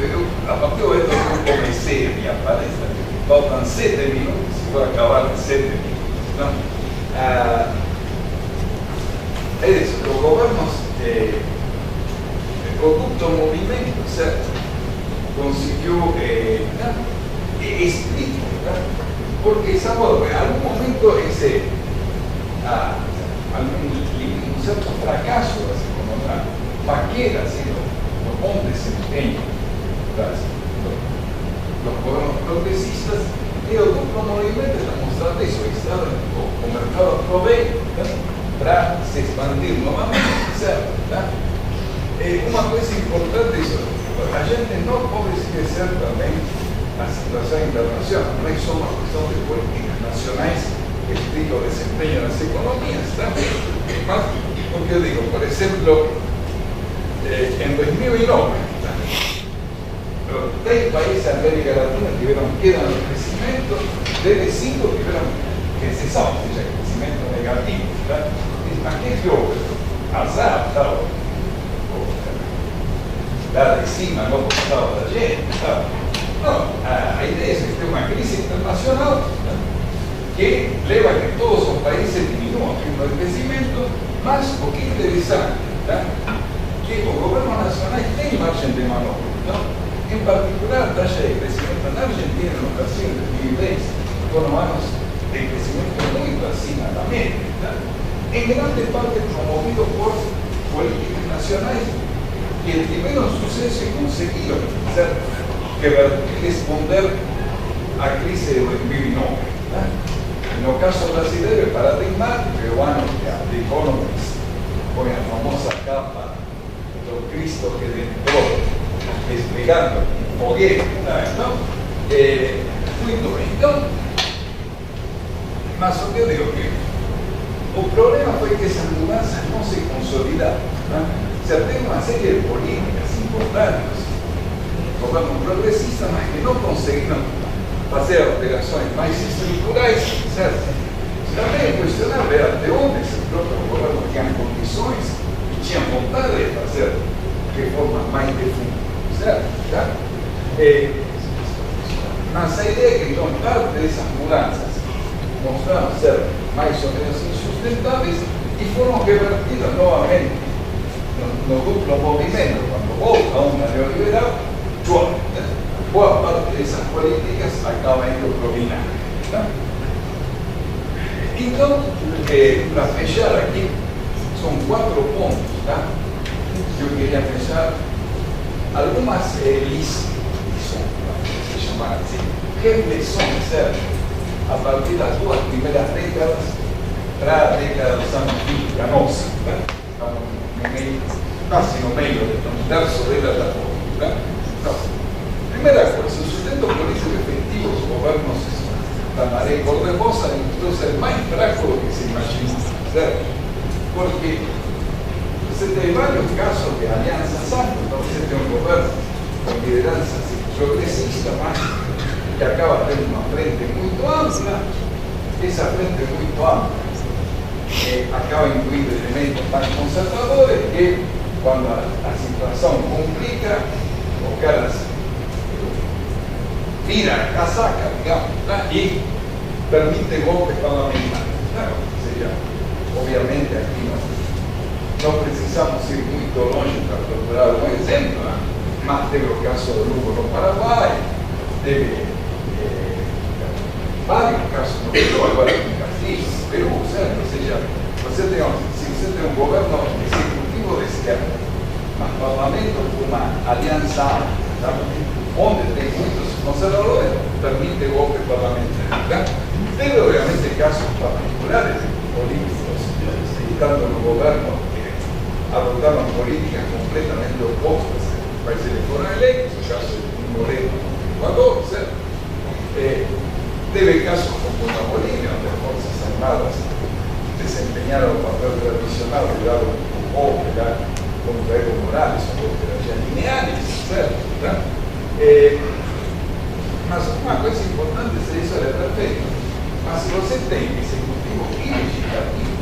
a partir do momento que eu comecei a minha palestra, faltam 7 minutos, vou acabar em 7 minutos. Então, é isso, os governos o movimento, certo? Conseguiu explicar, porque sabe, em algum momento esse um certo fracasso das economias paquera, assim, no bom desempenho dos governos progressistas, e o duplo movimento está mostrando isso, o mercado aproveita para se expandir novamente, certo? Uma coisa importante isso, a gente não pode esquecer também a situação internacional, não é só uma questão de políticas nacionais que explica o desempenho das economias, tá? Mas, porque eu digo, por exemplo, em 2009, 10 países da América Latina tiveram queda no crescimento, desde 5 tiveram recessão, ou seja, crescimento negativo. Tá? Aqui que houve azar, tal, lá de cima, não gostava da gente. Tá? Não, a ideia é que tem uma crise internacional, tá? Que leva a que todos os países diminuam o ritmo de crescimento, mas o que é interessante, tá? Que os governos nacionais têm margem de manobra. Então, em particular, a taxa de crescimento na Argentina, no Brasil, em 2010, foram anos de crescimento muito acima da média, tá? Em grande parte promovido por políticas nacionais que tiveram sucesso e conseguiram, certo? Responder à crise de 2009. Tá? No caso brasileiro, paradigmático, é o ano que a The Economist põe a famosa capa do Cristo Redentor explicando um foguete. Então, muito bem. Então, mas o que eu digo que o problema foi que essas mudanças não se consolidaram. Se tem uma série de políticas importantes, governos progressistas, mas que não conseguiram fazer alterações mais estruturais, certo? Também é questionável ver até onde esse próprio governo tinha condições e tinha vontade de fazer reformas mais de fundo, certo? Tá? Mas a ideia é que então parte dessas mudanças mostraram ser mais ou menos insustentáveis e foram revertidas novamente no duplo movimento, quando volta a uma neoliberal, boa parte dessas políticas acaba indo para o vinagre. Tá? Então, para fechar aqui, são 4 pontos, tá? Que eu queria fechar. Algumas lições, se chamar assim, reflexões, certo? A partir das 2 primeiras décadas para a década dos anos 20, a nossa. Tá? Estamos no meio, quase no meio, um terço dela da volta. Tá? Então, primeira coisa, o sustento político efetivo dos governos da Maré Cor-de-Rosa demostrou ser mais fraco do que se imagina, certo? Porque você tem vários casos de alianças amplas, então você tem um governo com liderança progressista, mas que acaba tendo uma frente muito ampla. Essa frente muito ampla acaba incluindo elementos mais conservadores que, quando a situação complica, os caras vira a casaca, digamos, e permite golpes parlamentares. Claro, ou seja, obviamente aqui não precisamos ir muito longe para procurar um exemplo, mas teve o caso do Lugo no Paraguai, teve vários casos no Peru, agora no Castilho, no Peru, certo? Ou seja, se você tem um governo executivo de esquerda, mas parlamento com uma aliança, sabe? Onde tem muitos conservadores, permite golpe parlamentar. Teve, obviamente, casos particulares de políticos estando no governo que adotaron políticas completamente opostas a países que fueron electos, el caso de Moreno en Ecuador, ¿cierto? Debe casos como la Bolivia, donde las Fuerzas Armadas desempeñaron un papel tradicional ligado a contra Evo Morales o contra Gianniani, ¿cierto? Mas uma coisa importante é isso, é perfeito. Mas se você tem executivo e legislativo,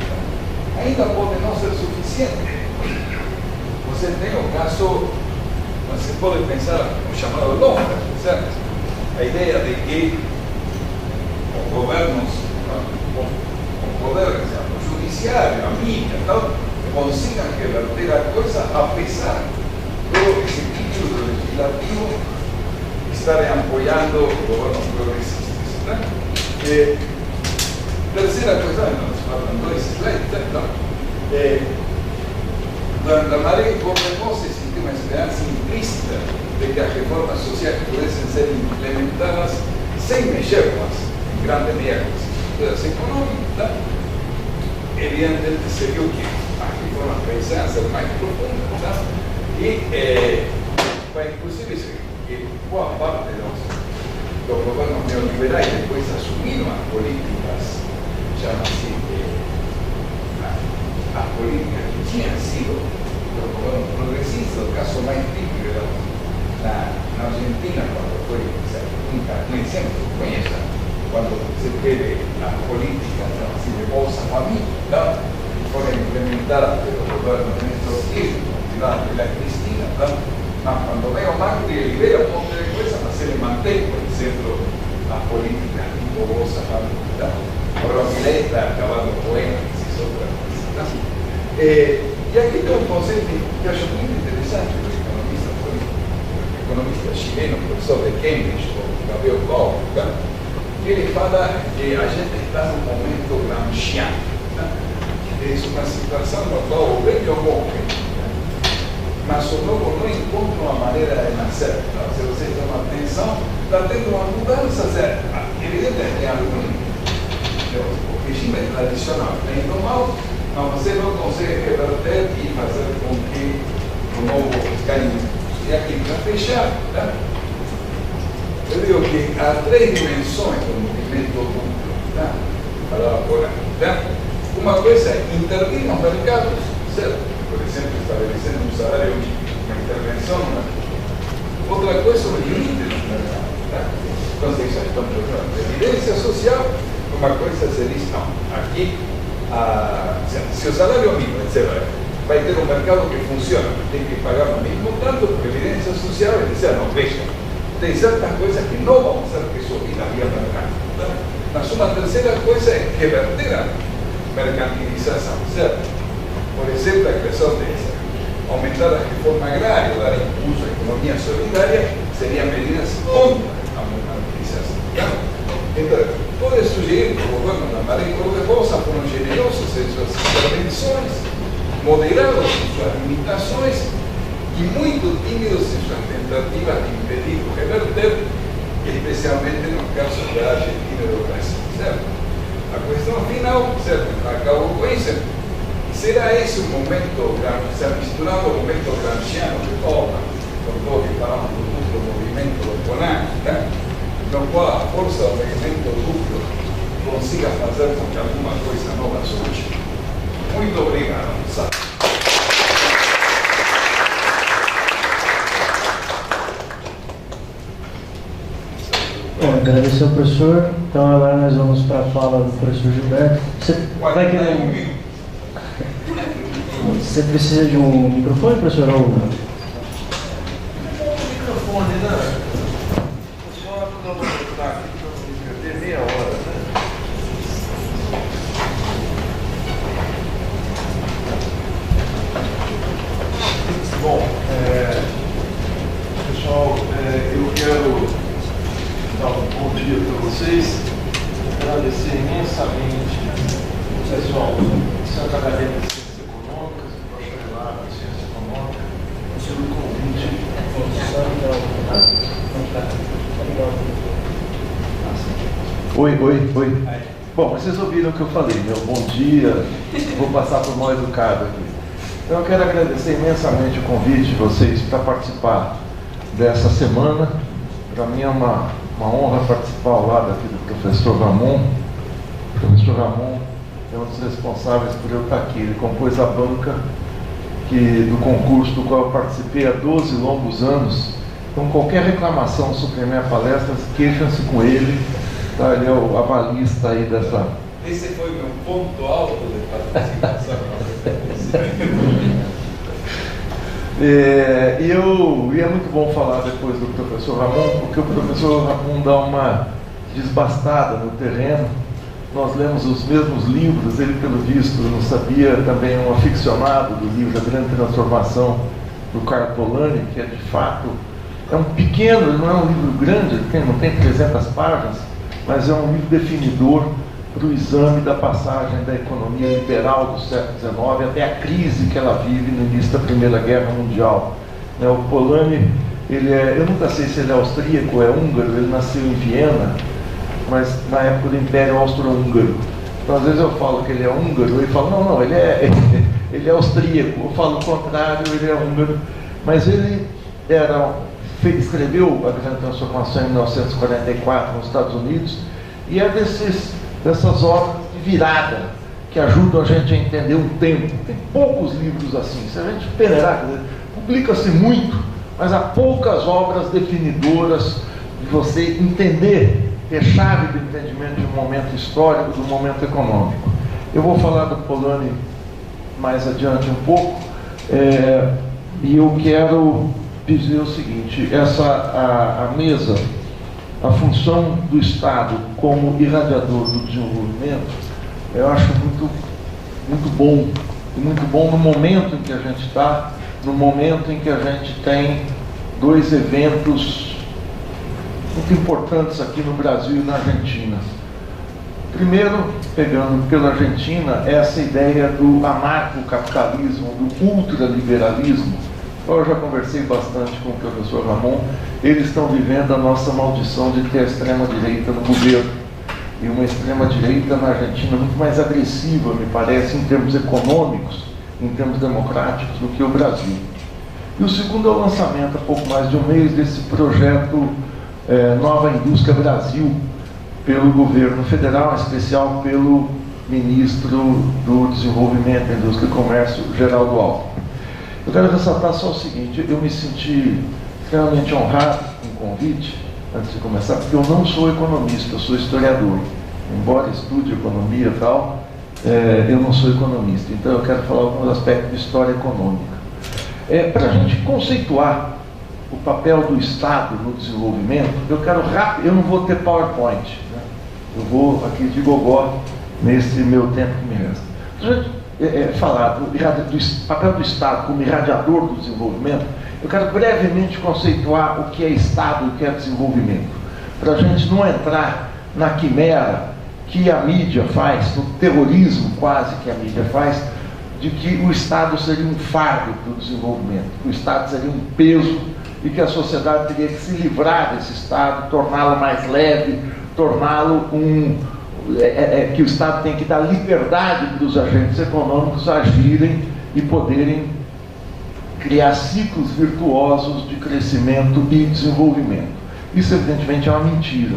ainda pode não ser suficiente. Você tem o caso, você pode pensar no chamado longa, certo? A ideia de que os governos, com poder, o judiciário, a mídia, tal, consigam reverter a coisa, apesar do executivo e do legislativo estarem apoiando governos progressistas. Né? Terceira coisa, nos faltam 2 slides, não? Durante a maré governou se sentiu uma esperança implícita de que as reformas sociais pudessem ser implementadas sem mexer em grande medida com as estruturas econômicas. Evidentemente se viu que as reformas precisavam ser mais profundas e, inclusive, que boa parte dos governos neoliberais depois assumiram as políticas, chama-se as políticas que tinham sido dos governos progressistas. O caso mais típico era na Argentina, quando foi um exemplo, conheça, quando se teve as políticas de Bolsa Família, que foram implementadas pelo governo de Néstor Kirchner, continuadas pela Cristina, mas quando vem o Macri, libera um monte de coisa, mas ele mantém, por exemplo, as políticas tipo Bolsa Família. Agora o Milei está acabando com ele, isso é outra coisa. E aqui tem um conceito que eu acho muito interessante do economista político, o economista chileno, professor de Cambridge, o Gabriel Cobb, que ele fala que a gente está num momento gramsciano. É uma situação no qual o velho morre, mas o novo não encontra uma maneira de nascer. Então, se você chama atenção, está tendo uma mudança certa. Evidentemente, tem algum. O regime tradicional está indo mal, mas você não consegue reverter e fazer com que o novo ganhe. E aqui, para fechar, eu digo que há 3 dimensões do movimento duplo, para agora. Uma coisa é intervir nos mercados, certo? Por exemplo, estabelecendo um salário mínimo, uma intervenção. Outra coisa é o limite dos mercados. Então, isso é previdência social. Uma coisa se diz, não, aqui, se o salário mínimo, etc., vai ter um mercado que funciona, tem que pagar o mesmo tanto, previdência social, e dizer, não, veja, tem certas coisas que não vão ser resolvidas via mercado. Mas uma terceira coisa é reverter a mercantilização, certo? Por exemplo, a questão de aumentar a reforma agrária, dar impulso à economia solidária, seriam medidas contra a mercantilização. Então, pode sugerir que o governo da Maré Cor-de-Rosa foram generosos em suas intervenções, moderados em suas limitações e muito tímidos em suas tentativas de impedir ou reverter, especialmente nos casos da Argentina e do Brasil, certo? A questão final, certo? Acabo com isso. Será esse o momento, se ha misturado o momento gramsciano de Toma, com todo que falamos do duplo movimento do CONAC, no qual a força do movimento duplo consiga fazer com que alguma coisa nova surja? Muito obrigado. Bom, agradecer ao professor. Então agora nós vamos para a fala do professor Gilberto. Você precisa de um microfone, professor? Ou... Microfone, né? botar aqui para não me perder meia hora, né? Bom, pessoal, eu quero dar um bom dia para vocês, agradecer imensamente o pessoal do Centro Acadêmico de Ciências Econômicas, do Bacharelado em Ciências Econômicas, pelo convite. Oi. Bom, vocês ouviram o que eu falei, meu bom dia, vou passar por mal educado aqui. Então eu quero agradecer imensamente o convite de vocês para participar dessa semana. Para mim é uma honra participar ao lado aqui do professor Ramon. O professor Ramon é um dos responsáveis por eu estar aqui. Ele compôs a banca do concurso do qual eu participei há 12 longos anos. Então qualquer reclamação sobre a minha palestra, queixam-se com ele. Tá? Ele é o avalista aí dessa... Esse foi o meu ponto alto de participação. E é muito bom falar depois do professor Ramon, porque o professor Ramon dá uma desbastada no terreno. Nós lemos os mesmos livros, ele pelo visto não sabia, também é um aficionado do livro A Grande Transformação do Carlo Polanyi, que é de fato, é um pequeno, ele não é um livro grande, não tem 300 páginas, mas é um livro definidor para o exame da passagem da economia liberal do século XIX até a crise que ela vive no início da Primeira Guerra Mundial. O Polanyi, eu nunca sei se ele é austríaco ou é húngaro, ele nasceu em Viena, mas na época do Império Austro-Húngaro. Então às vezes eu falo que ele é húngaro, ele fala, não, ele é austríaco, eu falo o contrário, ele é húngaro, mas ele escreveu A Grande Transformação em 1944 nos Estados Unidos, e é dessas obras de virada que ajudam a gente a entender o tempo. Tem poucos livros assim, se a gente peneirar, publica-se muito, mas há poucas obras definidoras de você entender, ter chave do entendimento de um momento histórico, de um momento econômico. Eu vou falar do Polanyi mais adiante um pouco, e eu quero dizer o seguinte, a mesa, a função do Estado como irradiador do desenvolvimento, eu acho muito bom, e muito bom no momento em que a gente está, no momento em que a gente tem dois eventos muito importantes aqui no Brasil e na Argentina. Primeiro, pegando pela Argentina, essa ideia do anarcocapitalismo, do ultraliberalismo. Eu já conversei bastante com o professor Ramon. Eles estão vivendo a nossa maldição de ter a extrema-direita no governo. E uma extrema-direita na Argentina muito mais agressiva, me parece, em termos econômicos, em termos democráticos, do que o Brasil. E o segundo é o lançamento, há pouco mais de um mês, desse projeto Nova Indústria Brasil, pelo governo federal, em especial pelo ministro do Desenvolvimento, Indústria e Comércio, Geraldo Alckmin. Eu quero ressaltar só o seguinte, eu me senti extremamente honrado com o convite, antes de começar, porque eu não sou economista, eu sou historiador. Embora estude economia e tal, eu não sou economista, então eu quero falar alguns aspectos de história econômica. Para a gente conceituar o papel do Estado no desenvolvimento, eu quero rápido, eu não vou ter PowerPoint, né? Eu vou aqui de gogó nesse meu tempo que me resta. Para a gente falar do papel do Estado como irradiador do desenvolvimento, eu quero brevemente conceituar o que é Estado e o que é desenvolvimento, para a gente não entrar na quimera que a mídia faz, no terrorismo quase que a mídia faz, de que o Estado seria um fardo para o desenvolvimento, que o Estado seria um peso e que a sociedade teria que se livrar desse Estado, torná-lo mais leve, torná-lo que o Estado tem que dar liberdade para os agentes econômicos agirem e poderem criar ciclos virtuosos de crescimento e desenvolvimento. Isso, evidentemente, é uma mentira,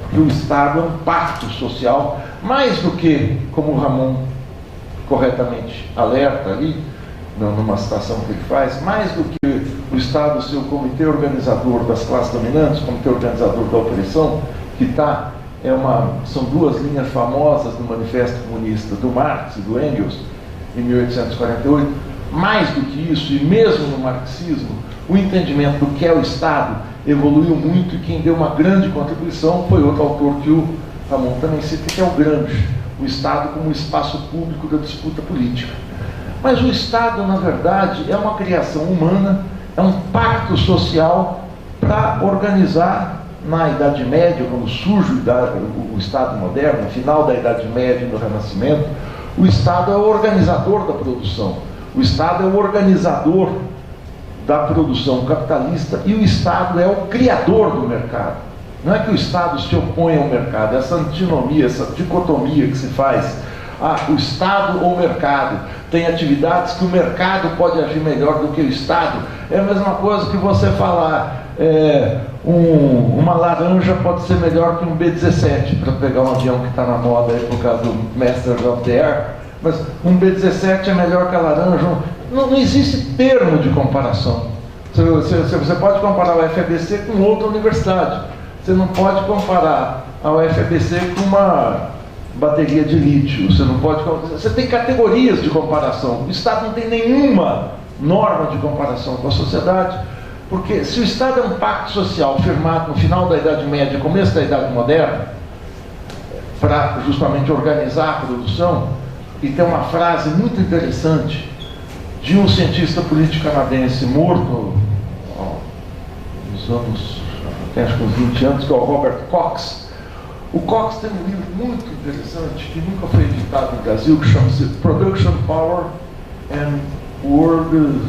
porque o Estado é um pacto social, mais do que, como o Ramon corretamente alerta ali, numa citação que ele faz, mais do que o Estado ser o comitê organizador das classes dominantes, comitê organizador da opressão, que são duas linhas famosas do Manifesto Comunista do Marx e do Engels, em 1848, mais do que isso, e mesmo no marxismo, o entendimento do que é o Estado evoluiu muito, e quem deu uma grande contribuição foi outro autor que o Ramon também cita, que é o Gramsci, o Estado como espaço público da disputa política. Mas o Estado, na verdade, é uma criação humana, é um pacto social para organizar, na Idade Média, quando surge o Estado moderno, no final da Idade Média e do Renascimento, o Estado é o organizador da produção, o Estado é o organizador da produção capitalista, e o Estado é o criador do mercado. Não é que o Estado se opõe ao mercado, essa antinomia, essa dicotomia que se faz. O Estado ou o mercado. Tem atividades que o mercado pode agir melhor do que o Estado. É a mesma coisa que você falar, uma laranja pode ser melhor que um B-17, para pegar um avião que está na moda aí por causa do Masters of the Air, mas um B-17 é melhor que a laranja. Não existe termo de comparação. Você pode comparar o FABC com outra universidade. Você não pode comparar a UFABC com uma bateria de lítio. Você tem categorias de comparação. O Estado não tem nenhuma norma de comparação com a sociedade, porque se o Estado é um pacto social firmado no final da Idade Média, começo da Idade Moderna, para justamente organizar a produção, e tem uma frase muito interessante de um cientista político canadense morto nos anos, acho que uns 20 anos, que é o Robert Cox. O Cox tem um livro muito interessante, que nunca foi editado no Brasil, que chama-se Production Power and World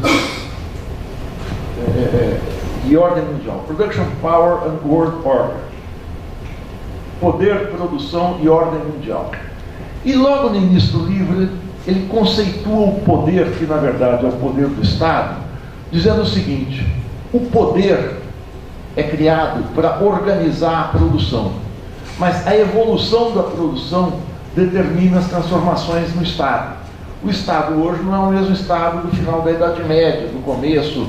e Ordem Mundial. Production Power and World Order. Poder, produção e ordem mundial. E logo no início do livro, ele conceitua o poder, que na verdade é o poder do Estado, dizendo o seguinte: o poder é criado para organizar a produção, mas a evolução da produção determina as transformações no Estado. O Estado hoje não é o mesmo Estado do final da Idade Média, do começo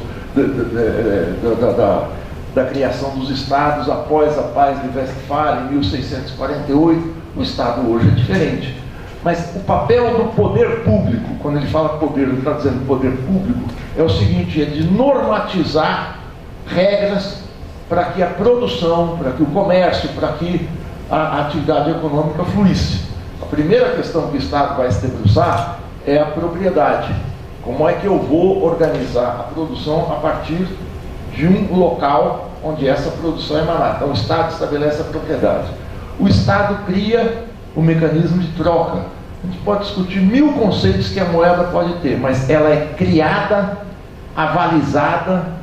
da criação dos Estados após a Paz de Westfália, em 1648. O Estado hoje é diferente. Mas o papel do poder público, quando ele fala poder, ele está dizendo poder público, é o seguinte: é de normatizar regras para que a produção, para que o comércio, para que a atividade econômica fluísse. A primeira questão que o Estado vai se debruçar é a propriedade. Como é que eu vou organizar a produção a partir de um local onde essa produção é emanada? Então o Estado estabelece a propriedade. O Estado cria o mecanismo de troca. A gente pode discutir 1000 conceitos que a moeda pode ter, mas ela é criada, avalizada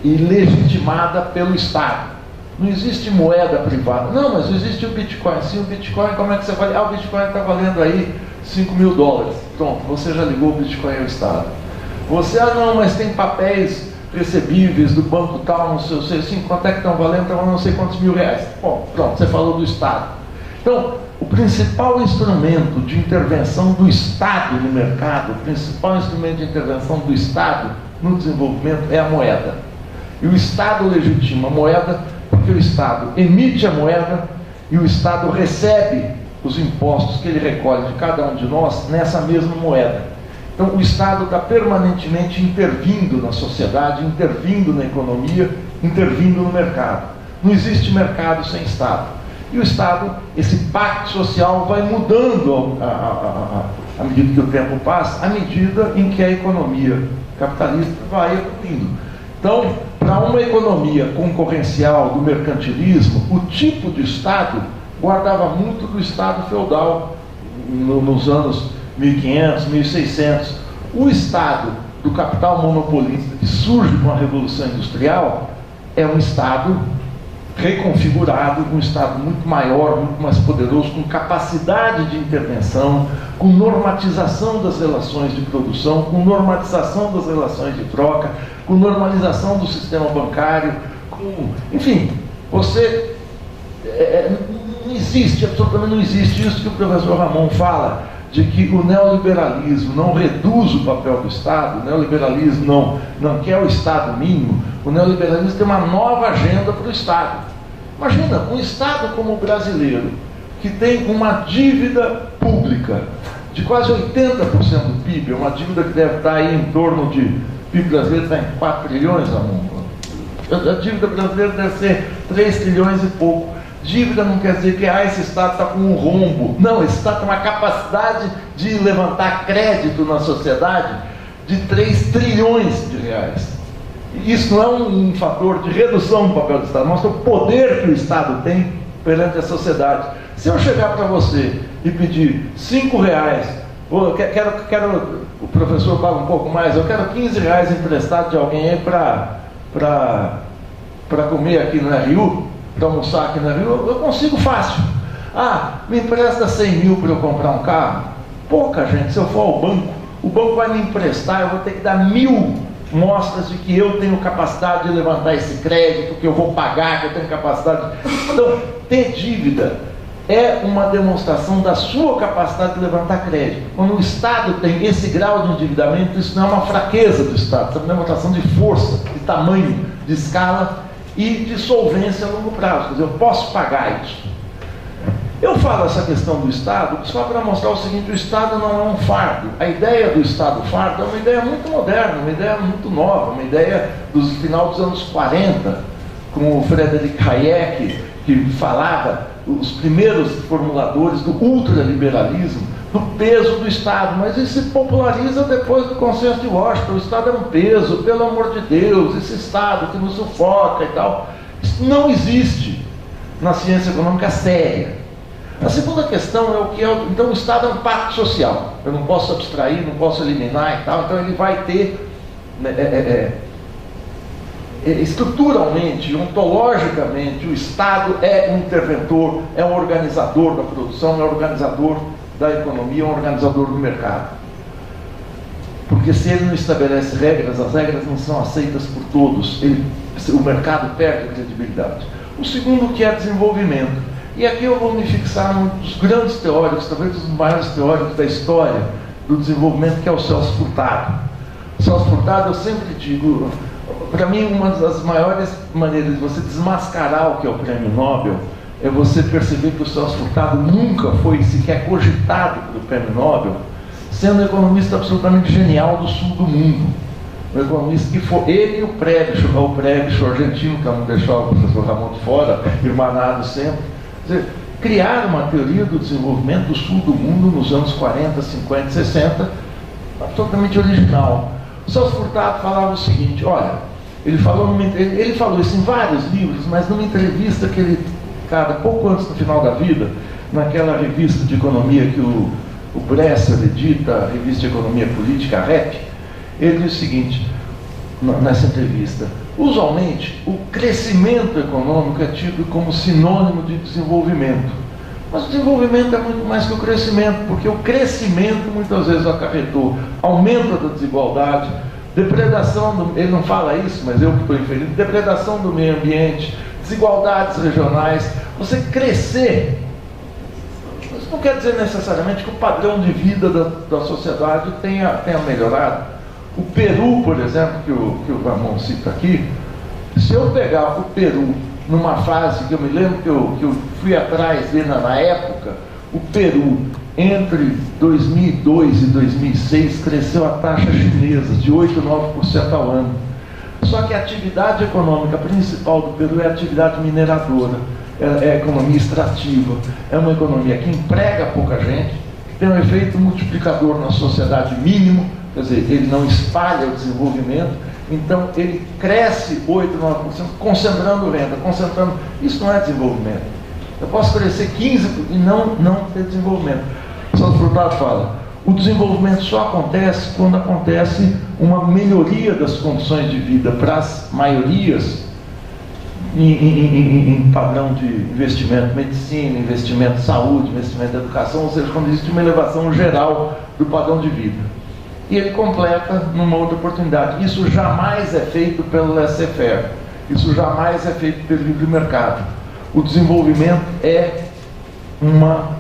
e legitimada pelo Estado. Não existe moeda privada. Não, mas existe o Bitcoin. Sim, o Bitcoin, como é que você vai? O Bitcoin está valendo aí $5.000. Pronto, você já ligou o Bitcoin ao Estado. Você, não, mas tem papéis recebíveis do banco tal, não sei, sim, quanto é que estão valendo? Estão valendo não sei quantos $1.000. Bom, pronto, você falou do Estado. Então, o principal instrumento de intervenção do Estado no mercado, o principal instrumento de intervenção do Estado no desenvolvimento é a moeda. E o Estado legitima a moeda porque o Estado emite a moeda e o Estado recebe os impostos que ele recolhe de cada um de nós nessa mesma moeda. Então o Estado está permanentemente intervindo na sociedade, intervindo na economia, intervindo no mercado. Não existe mercado sem Estado. E o Estado, esse pacto social vai mudando à medida que o tempo passa, à medida em que a economia capitalista vai evoluindo. Então, para uma economia concorrencial do mercantilismo, o tipo de Estado guardava muito do Estado feudal nos anos 1500, 1600. O Estado do capital monopolista que surge com a Revolução Industrial é um Estado reconfigurado, um Estado muito maior, muito mais poderoso, com capacidade de intervenção, com normatização das relações de produção, com normatização das relações de troca, com normalização do sistema bancário, enfim, você não existe, absolutamente não existe isso que o professor Ramon fala, de que o neoliberalismo não reduz o papel do Estado, o neoliberalismo não quer o Estado mínimo, o neoliberalismo tem uma nova agenda para o Estado. Imagina, um Estado como o brasileiro, que tem uma dívida pública de quase 80% do PIB, uma dívida que deve estar aí em torno de, o PIB brasileiro está em 4 trilhões, A dívida brasileira deve ser 3 trilhões e pouco. Dívida não quer dizer que esse Estado está com um rombo. Não, esse Estado tem uma capacidade de levantar crédito na sociedade de 3 trilhões de reais. Isso não é um fator de redução do papel do Estado, mostra o poder que o Estado tem perante a sociedade. Se eu chegar para você e pedir 5 reais, o professor paga um pouco mais, eu quero 15 reais emprestado de alguém aí para comer aqui na RU, para almoçar aqui na RU, eu consigo fácil. Me empresta 100 mil para eu comprar um carro? Pouca gente, se eu for ao banco, o banco vai me emprestar, eu vou ter que dar 1000 mostras de que eu tenho capacidade de levantar esse crédito, que eu vou pagar, que eu tenho capacidade. Então, ter dívida é uma demonstração da sua capacidade de levantar crédito. Quando o Estado tem esse grau de endividamento, isso não é uma fraqueza do Estado, isso é uma demonstração de força, de tamanho, de escala e de solvência a longo prazo. Quer dizer, eu posso pagar isso. Eu falo essa questão do Estado só para mostrar o seguinte: o Estado não é um fardo. A ideia do Estado fardo é uma ideia muito moderna, uma ideia muito nova, uma ideia do final dos anos 40, com o Frederick Hayek, que falava, os primeiros formuladores do ultraliberalismo, do peso do Estado. Mas isso se populariza depois do Consenso de Washington. O Estado é um peso, pelo amor de Deus, esse Estado que nos sufoca e tal. Isso não existe na ciência econômica séria. A segunda questão é o que é. Então, o Estado é um pacto social. Eu não posso abstrair, não posso eliminar e tal. Então, ele vai ter, estruturalmente, ontologicamente, o Estado é um interventor, é um organizador da produção, é um organizador da economia, é um organizador do mercado. Porque se ele não estabelece regras, as regras não são aceitas por todos. O mercado perde a credibilidade. O segundo, que é desenvolvimento. E aqui eu vou me fixar num dos grandes teóricos, talvez um dos maiores teóricos da história do desenvolvimento, que é o Celso Furtado. O Celso Furtado, eu sempre digo, para mim, uma das maiores maneiras de você desmascarar o que é o Prêmio Nobel é você perceber que o Celso Furtado nunca foi sequer cogitado pelo Prêmio Nobel, sendo um economista absolutamente genial do sul do mundo. Um economista que foi ele e o Prebisch, o argentino, que não deixou o professor Ramon de fora, irmanado sempre. Criar uma teoria do desenvolvimento do sul do mundo nos anos 40, 50, 60, absolutamente original. O Celso Furtado falava o seguinte: olha, ele falou isso em vários livros, mas numa entrevista que ele, pouco antes do final da vida, naquela revista de economia que o Bresser edita, a revista de economia política, a REP, ele diz o seguinte, nessa entrevista: usualmente, o crescimento econômico é tido como sinônimo de desenvolvimento. Mas o desenvolvimento é muito mais que o crescimento, porque o crescimento muitas vezes acarretou aumento da desigualdade, depredação ele não fala isso, mas eu que estou inferindo, depredação do meio ambiente, desigualdades regionais. Você crescer, isso não quer dizer necessariamente que o padrão de vida da sociedade tenha melhorado. O Peru, por exemplo, que o Ramon cita aqui, se eu pegar o Peru numa fase que eu me lembro que eu fui atrás dele na época, o Peru, entre 2002 e 2006, cresceu a taxa chinesa de 8, 9% ao ano. Só que a atividade econômica principal do Peru é a atividade mineradora, é a economia extrativa, é uma economia que emprega pouca gente, que tem um efeito multiplicador na sociedade mínimo. Quer dizer, ele não espalha o desenvolvimento, então ele cresce 8, 9%, concentrando renda, concentrando. Isso não é desenvolvimento. Eu posso crescer 15% e não ter desenvolvimento. O Celso Furtado fala: o desenvolvimento só acontece quando acontece uma melhoria das condições de vida para as maiorias em padrão de investimento em medicina, investimento em saúde, investimento em educação, ou seja, quando existe uma elevação geral do padrão de vida. E ele completa numa outra oportunidade: isso jamais é feito pelo laissez-faire, isso jamais é feito pelo livre mercado. O desenvolvimento é uma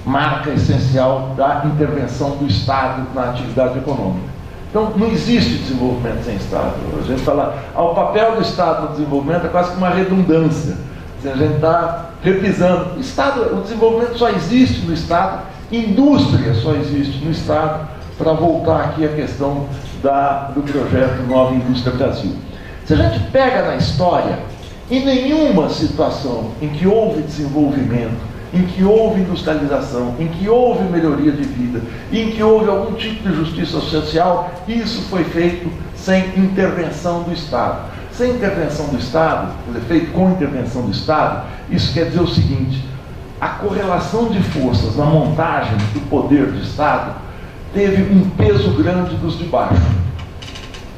marca essencial da intervenção do Estado na atividade econômica. Então, não existe desenvolvimento sem Estado. A gente fala, o papel do Estado no desenvolvimento é quase que uma redundância. A gente está repisando. O desenvolvimento só existe no Estado, indústria só existe no Estado, para voltar aqui à questão do projeto Nova Indústria Brasil. Se a gente pega na história, em nenhuma situação em que houve desenvolvimento, em que houve industrialização, em que houve melhoria de vida, em que houve algum tipo de justiça social, isso foi feito sem intervenção do Estado. Sem intervenção do Estado, quer dizer, feito com intervenção do Estado, isso quer dizer o seguinte: a correlação de forças na montagem do poder do Estado teve um peso grande dos de baixo.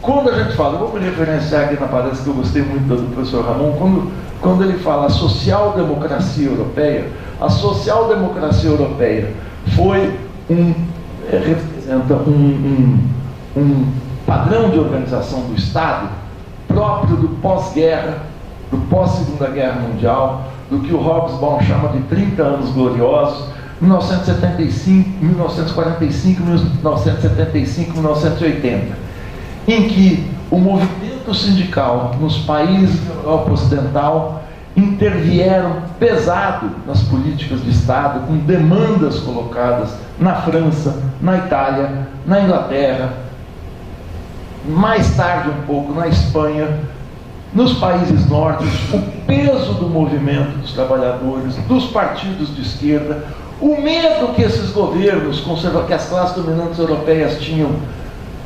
Quando a gente fala, eu vou me referenciar aqui na palestra que eu gostei muito do professor Ramon, quando ele fala a social-democracia europeia, a social-democracia europeia representa um padrão de organização do Estado próprio do pós-guerra, do pós-Segunda Guerra Mundial, do que o Hobsbawm chama de 30 anos gloriosos, 1975, 1945, 1975, 1980, em que o movimento sindical nos países da Europa Ocidental intervieram pesado nas políticas de Estado, com demandas colocadas na França, na Itália, na Inglaterra, mais tarde um pouco na Espanha, nos países nórdicos, o peso do movimento dos trabalhadores, dos partidos de esquerda, o medo que esses governos, que as classes dominantes europeias tinham.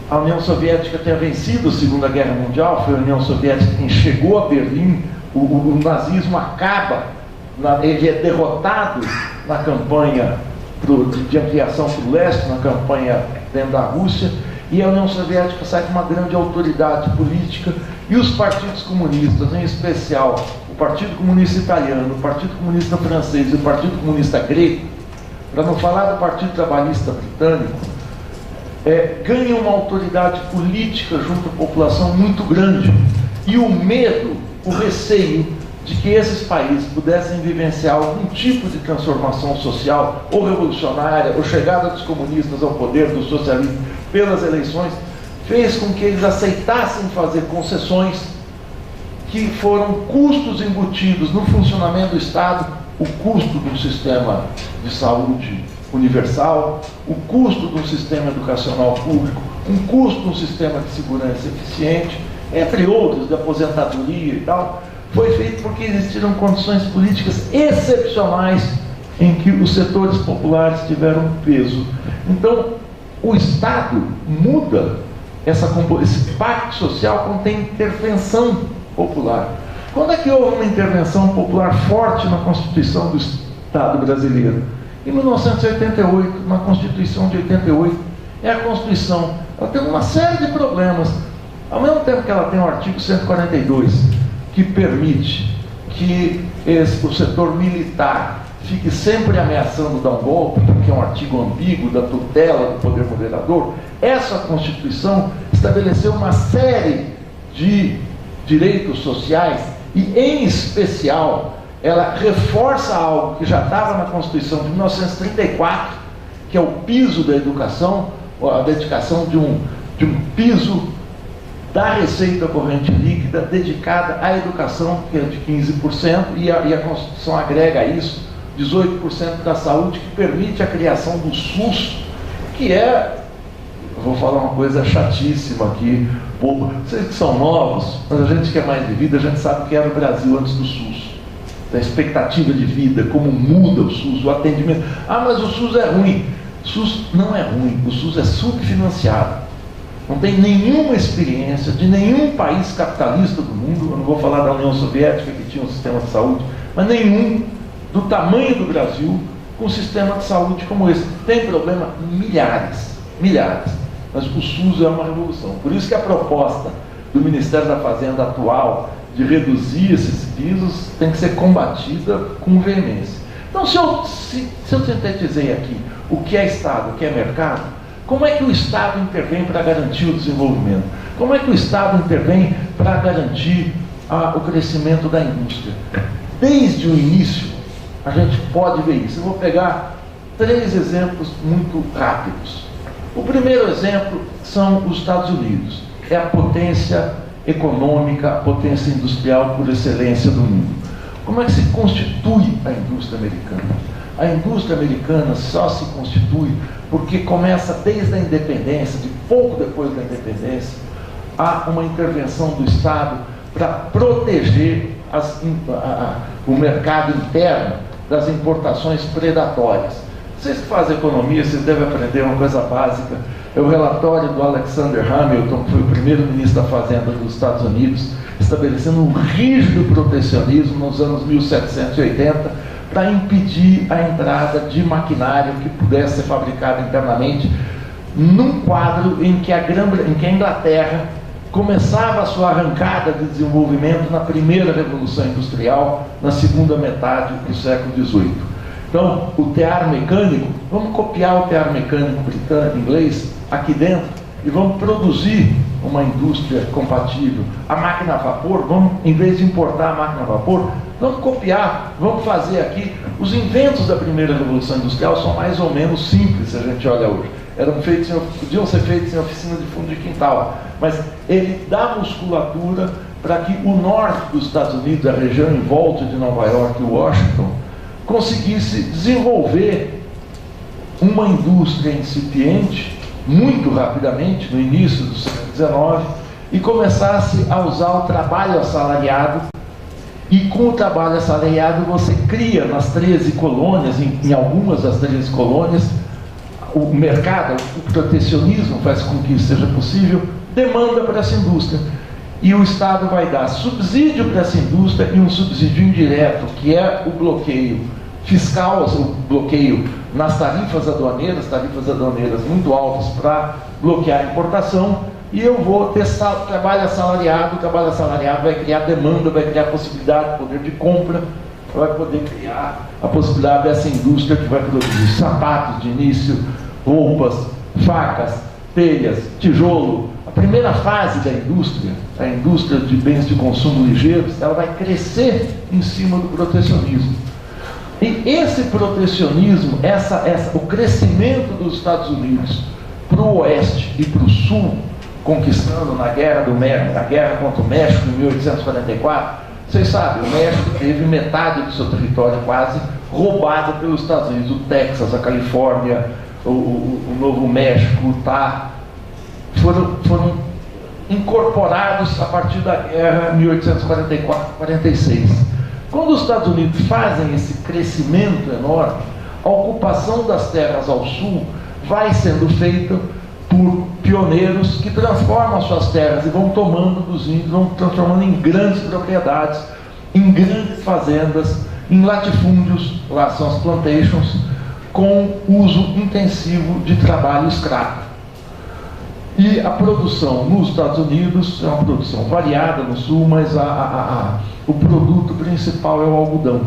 A União Soviética tinha vencido a Segunda Guerra Mundial, foi a União Soviética quem chegou a Berlim, o nazismo acaba, ele é derrotado na campanha de ampliação para o leste, na campanha dentro da Rússia, e a União Soviética sai com uma grande autoridade política, e os partidos comunistas, em especial o Partido Comunista Italiano, o Partido Comunista Francês e o Partido Comunista Grego, para não falar do Partido Trabalhista Britânico, ganham uma autoridade política junto à população muito grande, e o medo, o receio de que esses países pudessem vivenciar algum tipo de transformação social, ou revolucionária, ou chegada dos comunistas ao poder, do socialismo, pelas eleições, fez com que eles aceitassem fazer concessões que foram custos embutidos no funcionamento do Estado, o custo do sistema de saúde universal, o custo de um sistema educacional público, um custo de um sistema de segurança eficiente, entre outros, de aposentadoria e tal, foi feito porque existiram condições políticas excepcionais em que os setores populares tiveram peso. Então, o Estado muda esse pacto social quando tem intervenção popular. Quando é que houve uma intervenção popular forte na Constituição do Estado brasileiro? Em 1988, na Constituição de 88. É a Constituição. Ela tem uma série de problemas. Ao mesmo tempo que ela tem o artigo 142, que permite que o setor militar fique sempre ameaçando dar um golpe, porque é um artigo ambíguo da tutela do poder moderador, essa Constituição estabeleceu uma série de direitos sociais e, em especial, ela reforça algo que já estava na Constituição de 1934, que é o piso da educação, a dedicação de um piso da receita corrente líquida dedicada à educação, que é de 15%, e a Constituição agrega a isso 18% da saúde, que permite a criação do SUS, que é, eu vou falar uma coisa chatíssima aqui, boba, vocês que são novos, mas a gente que é mais de vida, a gente sabe o que era o Brasil antes do SUS, da expectativa de vida, como muda o SUS, o atendimento. Ah, mas o SUS é ruim. O SUS não é ruim, o SUS é subfinanciado. Não tem nenhuma experiência de nenhum país capitalista do mundo, eu não vou falar da União Soviética, que tinha um sistema de saúde, mas nenhum do tamanho do Brasil com um sistema de saúde como esse. Tem problema milhares, mas o SUS é uma revolução. Por isso que a proposta do Ministério da Fazenda atual de reduzir esses pisos tem que ser combatida com veemência. Então, se eu sintetizei aqui o que é Estado, o que é mercado, como é que o Estado intervém para garantir o desenvolvimento? Como é que o Estado intervém para garantir o crescimento da indústria? Desde o início, a gente pode ver isso. Eu vou pegar 3 exemplos muito rápidos. O primeiro exemplo são os Estados Unidos. É a potência econômica, a potência industrial por excelência do mundo. Como é que se constitui a indústria americana? A indústria americana só se constitui porque começa desde a independência, de pouco depois da independência, há uma intervenção do Estado para proteger o mercado interno das importações predatórias. Vocês que fazem economia, vocês devem aprender uma coisa básica. É o relatório do Alexander Hamilton, que foi o primeiro-ministro da Fazenda dos Estados Unidos, estabelecendo um rígido protecionismo nos anos 1780 para impedir a entrada de maquinário que pudesse ser fabricado internamente, num quadro em que a Inglaterra começava a sua arrancada de desenvolvimento na primeira Revolução Industrial, na segunda metade do século XVIII. Então, o tear mecânico, vamos copiar o tear mecânico britânico, inglês, aqui dentro, e vamos produzir uma indústria compatível. A máquina a vapor, vamos, em vez de importar a máquina a vapor, vamos copiar, vamos fazer aqui. Os inventos da primeira Revolução Industrial são mais ou menos simples, se a gente olha hoje. Podiam ser feitos em oficina de fundo de quintal, mas ele dá musculatura para que o norte dos Estados Unidos, a região em volta de Nova York e Washington, conseguisse desenvolver uma indústria incipiente muito rapidamente, no início do século XIX, e começasse a usar o trabalho assalariado. E com o trabalho assalariado você cria nas 13 colônias, em algumas das 13 colônias, o mercado, o protecionismo faz com que isso seja possível, demanda para essa indústria. E o Estado vai dar subsídio para essa indústria e um subsídio indireto, que é o bloqueio fiscal, o bloqueio nas tarifas aduaneiras muito altas para bloquear a importação, e eu vou ter trabalho assalariado. O trabalho assalariado vai criar demanda, vai criar possibilidade, poder de compra, vai poder criar a possibilidade dessa indústria que vai produzir sapatos de início, roupas, facas, telhas, tijolo. A primeira fase da indústria, a indústria de bens de consumo ligeiros, ela vai crescer em cima do protecionismo. E esse protecionismo, o crescimento dos Estados Unidos para o oeste e para o sul, conquistando na guerra contra o México em 1844, vocês sabem, o México teve metade do seu território quase roubado pelos Estados Unidos, o Texas, a Califórnia, o Novo México, o Utah, foram incorporados a partir da guerra 1844-46. Quando os Estados Unidos fazem esse crescimento enorme, a ocupação das terras ao sul vai sendo feita por pioneiros que transformam as suas terras e vão tomando dos índios, vão transformando em grandes propriedades, em grandes fazendas, em latifúndios, lá são as plantations, com uso intensivo de trabalho escravo. E a produção nos Estados Unidos é uma produção variada no sul, mas o produto principal é o algodão.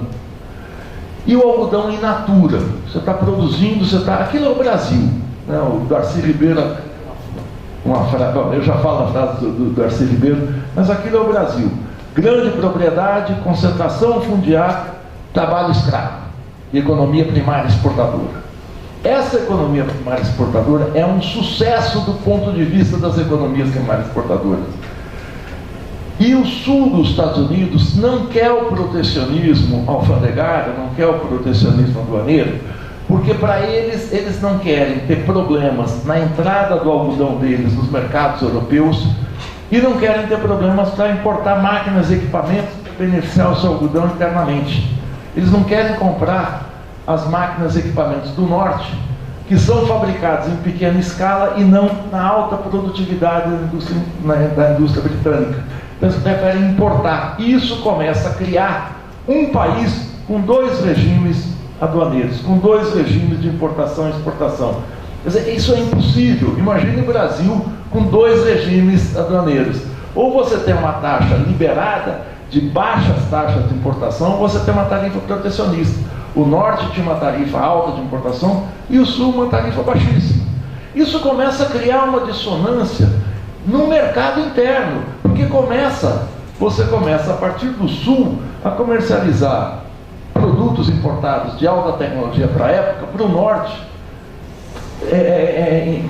E o algodão in natura. Você está produzindo, aquilo é o Brasil. Né? O Darcy Ribeiro, eu já falo a frase do Darcy Ribeiro, mas aquilo é o Brasil. Grande propriedade, concentração fundiária, trabalho escravo e economia primária exportadora. Essa economia primária exportadora é um sucesso do ponto de vista das economias primárias exportadoras. E o sul dos Estados Unidos não quer o protecionismo alfandegário, não quer o protecionismo aduaneiro, porque para eles não querem ter problemas na entrada do algodão deles nos mercados europeus e não querem ter problemas para importar máquinas e equipamentos para beneficiar o seu algodão internamente. Eles não querem comprar as máquinas e equipamentos do norte, que são fabricados em pequena escala e não na alta produtividade da indústria britânica. Então eles preferem importar. Isso começa a criar um país com dois regimes aduaneiros, com dois regimes de importação e exportação. Quer dizer, isso é impossível. Imagine o Brasil com dois regimes aduaneiros. Ou você tem uma taxa liberada, de baixas taxas de importação, ou você tem uma tarifa protecionista. O norte tinha uma tarifa alta de importação e o sul uma tarifa baixíssima. Isso começa a criar uma dissonância no mercado interno, porque você começa a partir do sul a comercializar produtos importados de alta tecnologia para a época, para o norte,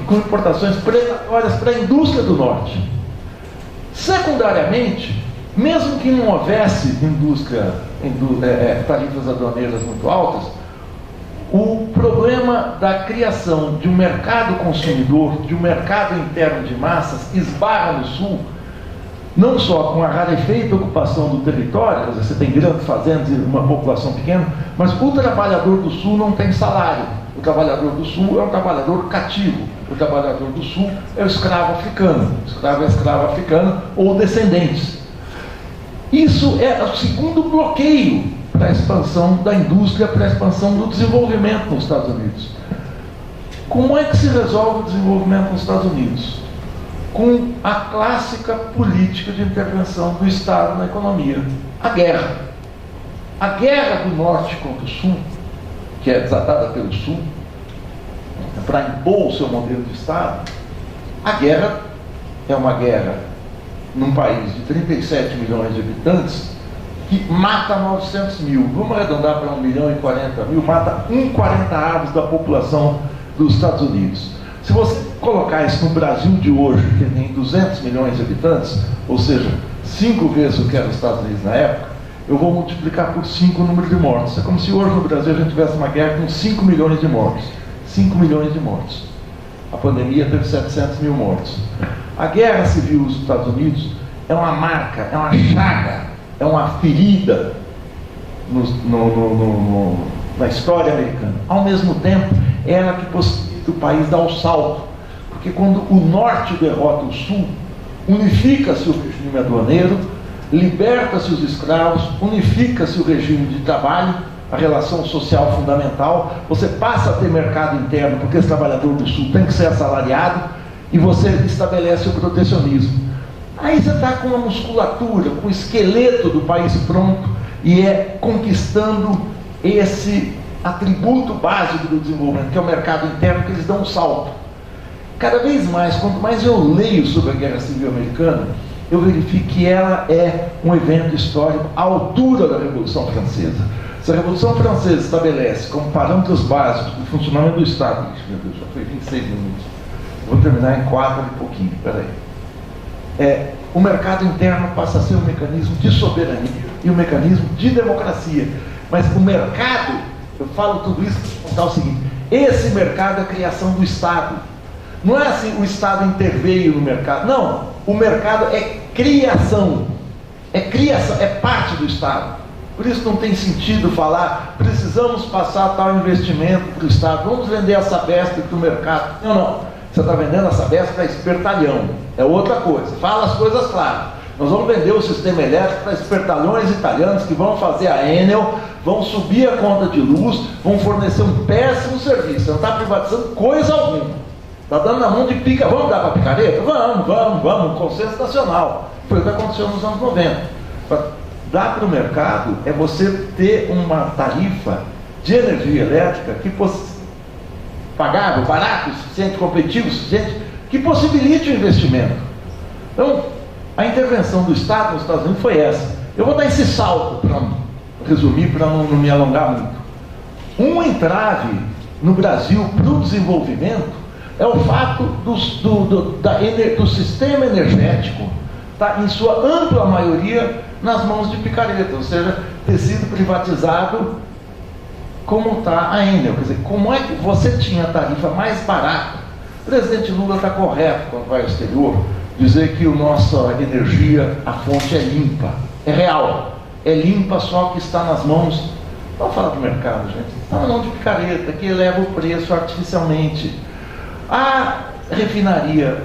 com importações predatórias para a indústria do norte. Secundariamente, mesmo que não houvesse tarifas aduaneiras muito altas, o problema da criação de um mercado consumidor, de um mercado interno de massas, esbarra no sul, não só com a rarefeita ocupação do território, quer dizer, você tem grandes fazendas e uma população pequena, mas o trabalhador do Sul não tem salário. O trabalhador do Sul é um trabalhador cativo. O trabalhador do Sul é o escravo africano. O escravo é escravo africano ou descendentes. Isso é o segundo bloqueio para a expansão da indústria, para a expansão do desenvolvimento nos Estados Unidos. Como é que se resolve o desenvolvimento nos Estados Unidos? Com a clássica política de intervenção do Estado na economia. A guerra. A guerra do Norte contra o Sul, que é desatada pelo Sul, para impor o seu modelo de Estado, a guerra é uma guerra num país de 37 milhões de habitantes que mata 900 mil. Vamos arredondar para 1 milhão e 40 mil, mata 1/40 da população dos Estados Unidos. Se você colocar isso no Brasil de hoje, que tem 200 milhões de habitantes, ou seja, 5 vezes o que era os Estados Unidos na época, eu vou multiplicar por 5 o número de mortos. É como se hoje no Brasil a gente tivesse uma guerra com 5 milhões de mortos. 5 milhões de mortos. A pandemia teve 700 mil mortos. A guerra civil dos Estados Unidos é uma marca, é uma chaga, é uma ferida na história americana. Ao mesmo tempo, é ela que possibilita o país dar o salto. Porque quando o Norte derrota o Sul, unifica-se o regime aduaneiro, liberta-se os escravos, unifica-se o regime de trabalho, a relação social fundamental, você passa a ter mercado interno, porque esse trabalhador do Sul tem que ser assalariado, e você estabelece o protecionismo. Aí você está com a musculatura, com o esqueleto do país pronto, e é conquistando esse atributo básico do desenvolvimento, que é o mercado interno, que eles dão um salto. Cada vez mais, quanto mais eu leio sobre a Guerra Civil Americana, eu verifico que ela é um evento histórico à altura da Revolução Francesa. Se a Revolução Francesa estabelece como parâmetros básicos do funcionamento do Estado, meu Deus, já foi 26 minutos, vou terminar em 4 e pouquinho, peraí. O mercado interno passa a ser um mecanismo de soberania e um mecanismo de democracia. Mas o mercado, eu falo tudo isso para contar o seguinte: esse mercado é a criação do Estado. Não é assim, o Estado interveio no mercado. Não, o mercado é criação. É criação, é parte do Estado. Por isso não tem sentido falar, precisamos passar tal investimento para o Estado, vamos vender a Sabesp para o mercado. Não, não. Você está vendendo a Sabesp para espertalhão. É outra coisa. Fala as coisas claras. Nós vamos vender o sistema elétrico para espertalhões italianos que vão fazer a Enel, vão subir a conta de luz, vão fornecer um péssimo serviço. Você não está privatizando coisa alguma. Está dando na mão de pica. Vamos dar para picareta? Vamos. Consenso nacional. Foi o que aconteceu nos anos 90. Dar para o mercado é você ter uma tarifa de energia elétrica que pagável, barato, suficiente, competitivo, suficiente, que possibilite o investimento. Então, a intervenção do Estado nos Estados Unidos foi essa. Eu vou dar esse salto para resumir, para não me alongar muito. Um entrave no Brasil para o desenvolvimento é o fato do sistema energético estar, em sua ampla maioria, nas mãos de picareta, ou seja, ter sido privatizado como está a Enel. Quer dizer, como é que você tinha a tarifa mais barata? O presidente Lula está correto quando vai ao exterior dizer que a nossa energia, a fonte é limpa, é real, é limpa, só que está nas mãos, vamos falar do mercado, gente, está na mão de picareta, que eleva o preço artificialmente. A refinaria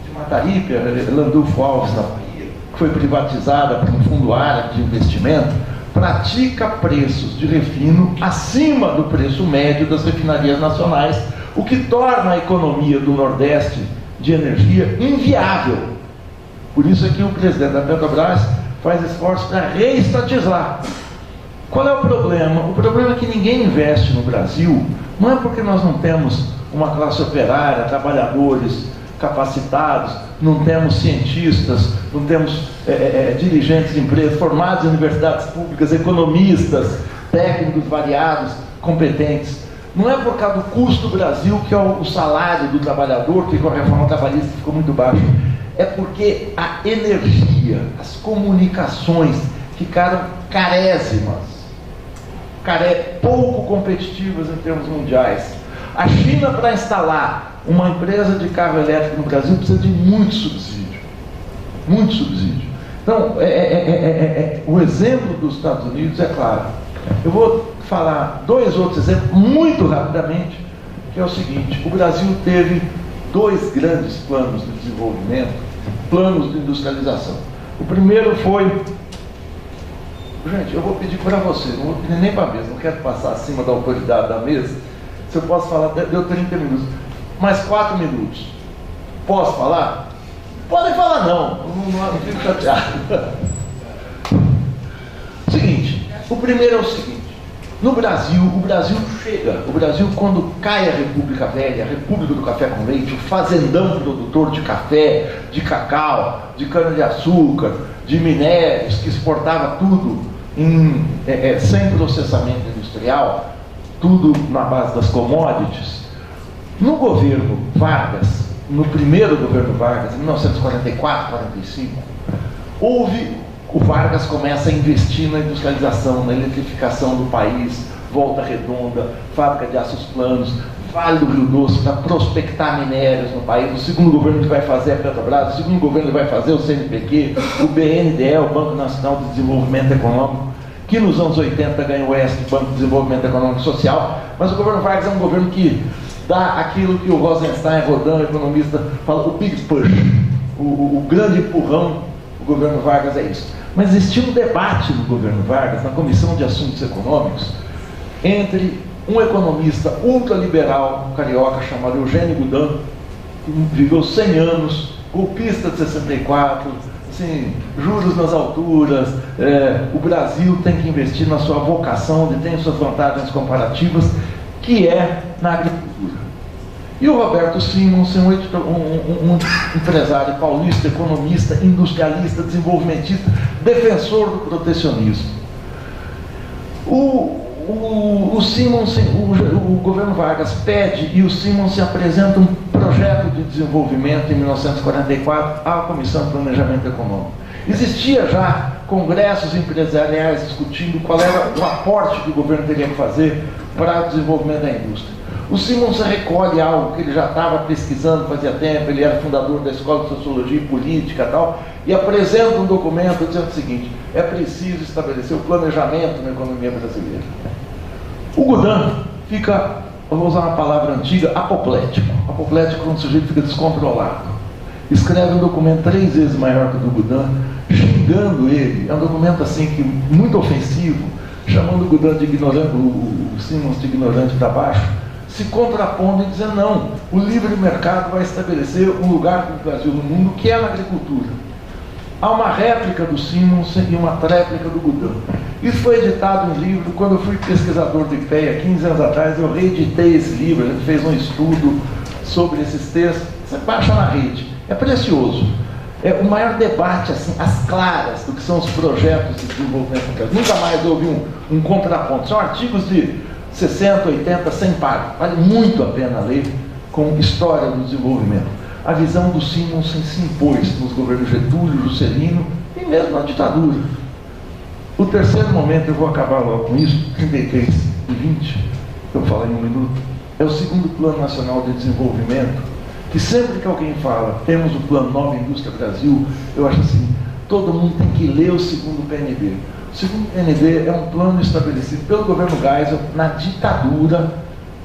de Mataripe, Landulfo Alves, na Bahia, que foi privatizada por um fundo árabe de investimento, pratica preços de refino acima do preço médio das refinarias nacionais, o que torna a economia do Nordeste de energia inviável. Por isso é que o presidente da Petrobras faz esforços para reestatizar. Qual é o problema? O problema é que ninguém investe no Brasil, não é porque nós não temos uma classe operária, trabalhadores capacitados, não temos cientistas, não temos dirigentes de empresas formados em universidades públicas, economistas, técnicos variados, competentes. Não é por causa do custo do Brasil, que é o salário do trabalhador, que com a reforma trabalhista ficou muito baixo. É porque a energia, as comunicações ficaram carésimas, pouco competitivas em termos mundiais. A China, para instalar uma empresa de carro elétrico no Brasil, precisa de muito subsídio. Muito subsídio. Então, o exemplo dos Estados Unidos é claro. Eu vou falar dois outros exemplos muito rapidamente, que é o seguinte: o Brasil teve dois grandes planos de desenvolvimento, planos de industrialização. O primeiro foi... Gente, eu vou pedir para você, não vou pedir nem para a mesa, não quero passar acima da autoridade da mesa. Se eu posso falar, deu 30 minutos, mais 4 minutos. Posso falar? Podem falar não fico chateado. Seguinte, o primeiro é o seguinte: no Brasil, o Brasil quando cai a República Velha, a República do Café com Leite, o fazendão produtor de café, de cacau, de cana-de-açúcar, de minérios, que exportava tudo sem processamento industrial, tudo na base das commodities. No governo Vargas, no primeiro governo Vargas, em 1944, 45, o Vargas começa a investir na industrialização, na eletrificação do país, Volta Redonda, fábrica de aços planos, Vale do Rio Doce, para prospectar minérios no país. O segundo governo que vai fazer é a Petrobras, o segundo governo que vai fazer é o CNPq, o BNDE, o Banco Nacional de Desenvolvimento Econômico, que nos anos 80 ganhou o ESC, Banco de Desenvolvimento Econômico e Social. Mas o governo Vargas é um governo que dá aquilo que o Rosenstein, Rodin, economista, fala, o big push, o grande empurrão. O governo Vargas é isso. Mas existia um debate no governo Vargas, na Comissão de Assuntos Econômicos, entre um economista ultraliberal carioca chamado Eugênio Goudin, que viveu 100 anos, golpista de 64, assim, juros nas alturas, o Brasil tem que investir na sua vocação, onde tem suas vantagens comparativas, que é na agricultura. E o Roberto Simons, um empresário paulista, economista, industrialista, desenvolvimentista, defensor do protecionismo. O Simons, o governo Vargas pede e o Simons apresenta um projeto de desenvolvimento em 1944 à Comissão de Planejamento Econômico. Existia já congressos empresariais discutindo qual era o aporte que o governo teria que fazer para o desenvolvimento da indústria. O Simons recolhe algo que ele já estava pesquisando fazia tempo, ele era fundador da Escola de Sociologia e Política e tal, e apresenta um documento dizendo o seguinte: é preciso estabelecer o planejamento na economia brasileira. O Goudin fica, eu vou usar uma palavra antiga, apoplético. Apoplético quando o sujeito fica descontrolado. Escreve um documento 3 vezes maior que o do Goudin, xingando ele. É um documento assim que muito ofensivo, chamando o Goudin de ignorante, o Simons de ignorante para baixo, se contrapondo e dizendo: não, o livre mercado vai estabelecer um lugar para o Brasil no mundo que é na agricultura. Há uma réplica do Simons e uma tréplica do Goudin. Isso foi editado em livro. Quando eu fui pesquisador do IPEA, 15 anos atrás, eu reeditei esse livro, a gente fez um estudo sobre esses textos. Você baixa na rede, é precioso. É o maior debate, assim, às claras, do que são os projetos de desenvolvimento. Nunca mais houve um contraponto. São artigos de 60, 80, 100 páginas. Vale muito a pena ler, com história do desenvolvimento. A visão do Simons se impôs nos governos Getúlio, Juscelino e mesmo na ditadura. O terceiro momento, eu vou acabar logo com isso, 33 e 20, eu falo em um minuto, é o segundo Plano Nacional de Desenvolvimento, que sempre que alguém fala, temos o Plano Nova Indústria Brasil, eu acho assim, todo mundo tem que ler o segundo PNB. O segundo PNB é um plano estabelecido pelo governo Geisel na ditadura.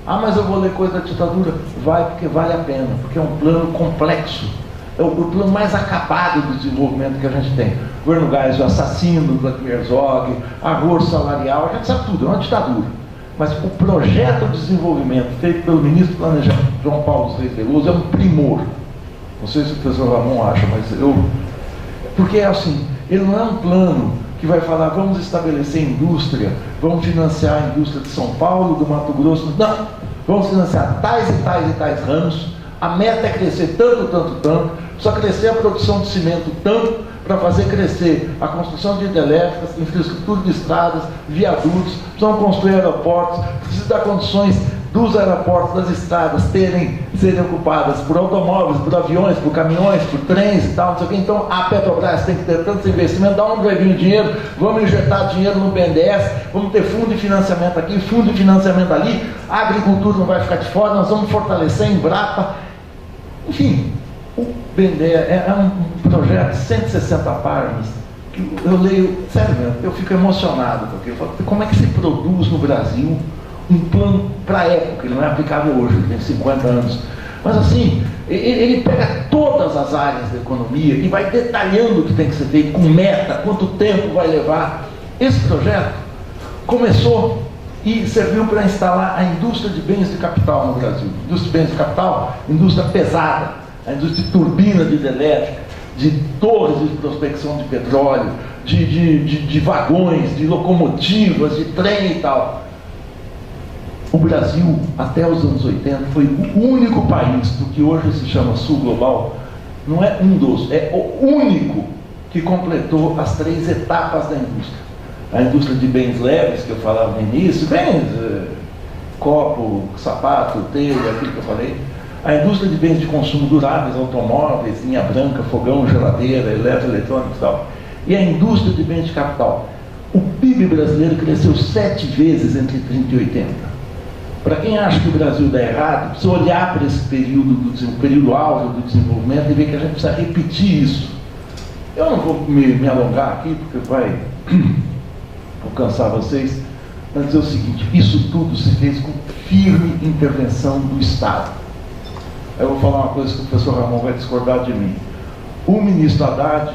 Ah, mas eu vou ler coisa da ditadura? Vai, porque vale a pena, porque é um plano complexo. É o plano mais acabado do desenvolvimento que a gente tem. O governo Geisel, assassino do Vladimir Herzog, arroz salarial, a gente sabe tudo, é uma ditadura. Mas o projeto de desenvolvimento feito pelo ministro do Planejamento, João Paulo Reis Veloso, é um primor. Não sei se o professor Ramon acha, mas eu... Porque é assim, ele não é um plano que vai falar, vamos estabelecer indústria, vamos financiar a indústria de São Paulo, do Mato Grosso. Não, vamos financiar tais e tais e tais ramos, a meta é crescer tanto, tanto, tanto, precisa crescer a produção de cimento tanto, para fazer crescer a construção de hidrelétricas, infraestrutura de estradas, viadutos, precisam construir aeroportos, precisa dar condições dos aeroportos, das estradas serem ocupadas por automóveis, por aviões, por caminhões, por trens e tal, não sei o quê. Então a Petrobras tem que ter tantos investimentos, da onde vai vir o dinheiro? Vamos injetar dinheiro no BNDES, vamos ter fundo de financiamento aqui, fundo de financiamento ali, a agricultura não vai ficar de fora, nós vamos fortalecer a Embrapa. Enfim, o BNDES é um projeto de 160 páginas, eu leio, sério mesmo, eu fico emocionado, porque eu falo, como é que se produz no Brasil um plano para a época? Ele não é aplicável hoje, ele tem 50 anos. Mas assim, ele pega todas as áreas da economia e vai detalhando o que tem que ser feito, com meta, quanto tempo vai levar. Esse projeto começou e serviu para instalar a indústria de bens de capital no Brasil. Indústria de bens de capital, indústria pesada, a indústria de turbina de hidrelétrica, de torres de prospecção de petróleo, de vagões, de locomotivas, de trem e tal. O Brasil, até os anos 80, foi o único país do que hoje se chama Sul Global, não é um dos, é o único que completou as 3 etapas da indústria. A indústria de bens leves, que eu falava no início, bens, copo, sapato, telha, aquilo que eu falei. A indústria de bens de consumo duráveis, automóveis, linha branca, fogão, geladeira, eletroeletrônicos e tal. E a indústria de bens de capital. O PIB brasileiro cresceu 7 vezes entre 30 e 80. Para quem acha que o Brasil dá errado, precisa olhar para esse período auge do desenvolvimento e ver que a gente precisa repetir isso. Eu não vou me alongar aqui, porque vai alcançar vocês, mas dizer o seguinte: isso tudo se fez com firme intervenção do Estado. Eu vou falar uma coisa que o professor Ramon vai discordar de mim. O ministro Haddad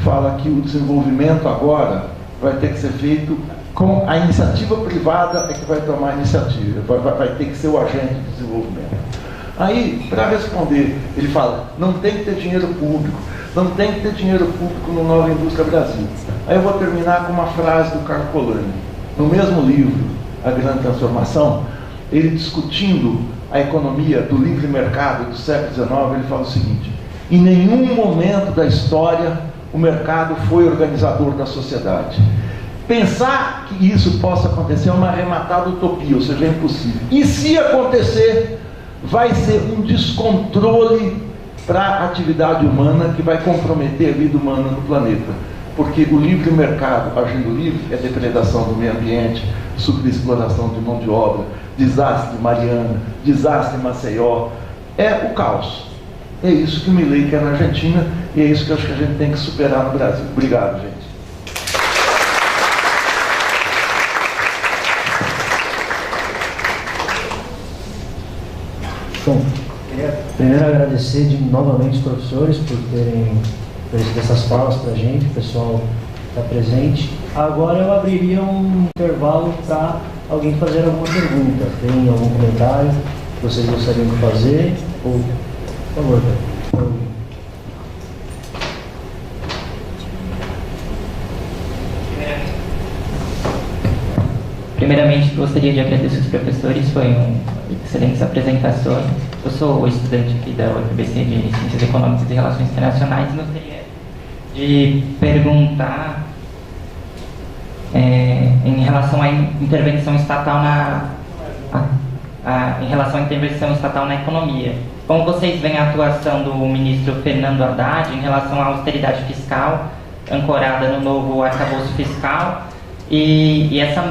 fala que o desenvolvimento agora vai ter que ser feito com a iniciativa privada, é que vai tomar a iniciativa, vai ter que ser o agente de desenvolvimento. Aí, para responder, ele fala, não tem que ter dinheiro público, não tem que ter dinheiro público no Nova Indústria Brasil. Aí eu vou terminar com uma frase do Carlo Polanyi. No mesmo livro, A Grande Transformação, ele discutindo a economia do livre mercado do século XIX, ele fala o seguinte: em nenhum momento da história o mercado foi organizador da sociedade. Pensar que isso possa acontecer é uma arrematada utopia, ou seja, é impossível. E se acontecer, vai ser um descontrole para a atividade humana que vai comprometer a vida humana no planeta. Porque o livre mercado, agindo livre, é depredação do meio ambiente, superexploração de mão de obra, desastre de Mariana, desastre em Maceió, é o caos. É isso que o Milei quer na Argentina e é isso que eu acho que a gente tem que superar no Brasil. Obrigado, gente. Bom, queria primeiro agradecer novamente os professores por terem feito essas falas para a gente, o pessoal está presente. Agora eu abriria um intervalo para alguém fazer alguma pergunta. Tem algum comentário que vocês gostariam de fazer? Ou, por favor, Primeiramente, gostaria de agradecer os professores, foi excelentes apresentações. Eu sou estudante aqui da UFBC de Ciências Econômicas e Relações Internacionais e gostaria de perguntar em relação à intervenção estatal na economia. Como vocês veem a atuação do ministro Fernando Haddad em relação à austeridade fiscal ancorada no novo arcabouço fiscal e essa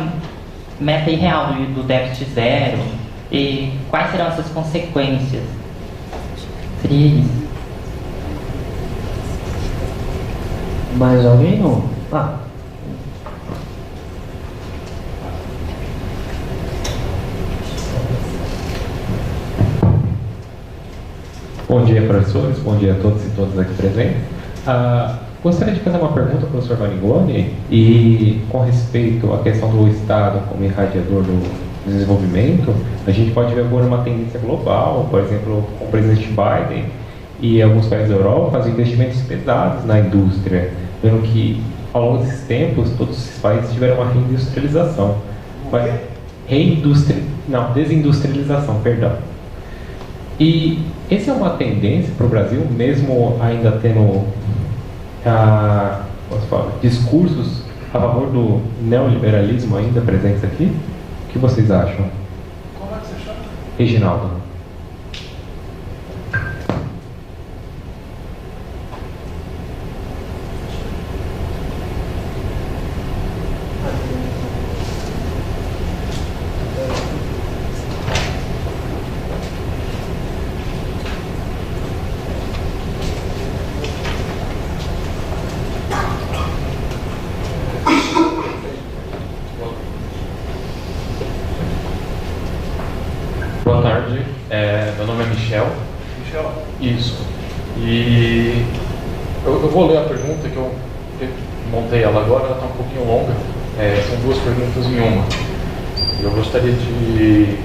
meta irreal do déficit zero, e quais serão essas consequências? Seria isso. mais alguém? Não? Bom dia, professores, bom dia a todos e todas aqui presentes. Gostaria de fazer uma pergunta ao professor Vanigoni, e com respeito à questão do Estado como irradiador do desenvolvimento, a gente pode ver agora uma tendência global, por exemplo, com o presidente Biden e alguns países da Europa fazem investimentos pesados na indústria, vendo que ao longo desses tempos todos esses países tiveram uma reindustrialização. Desindustrialização, perdão. E essa é uma tendência para o Brasil, mesmo ainda tendo discursos a favor do neoliberalismo ainda presentes aqui? O que vocês acham? Como é que você chama? Reginaldo. Isso. E eu vou ler a pergunta que eu montei ela agora, ela está um pouquinho longa. São duas perguntas em uma. Eu gostaria de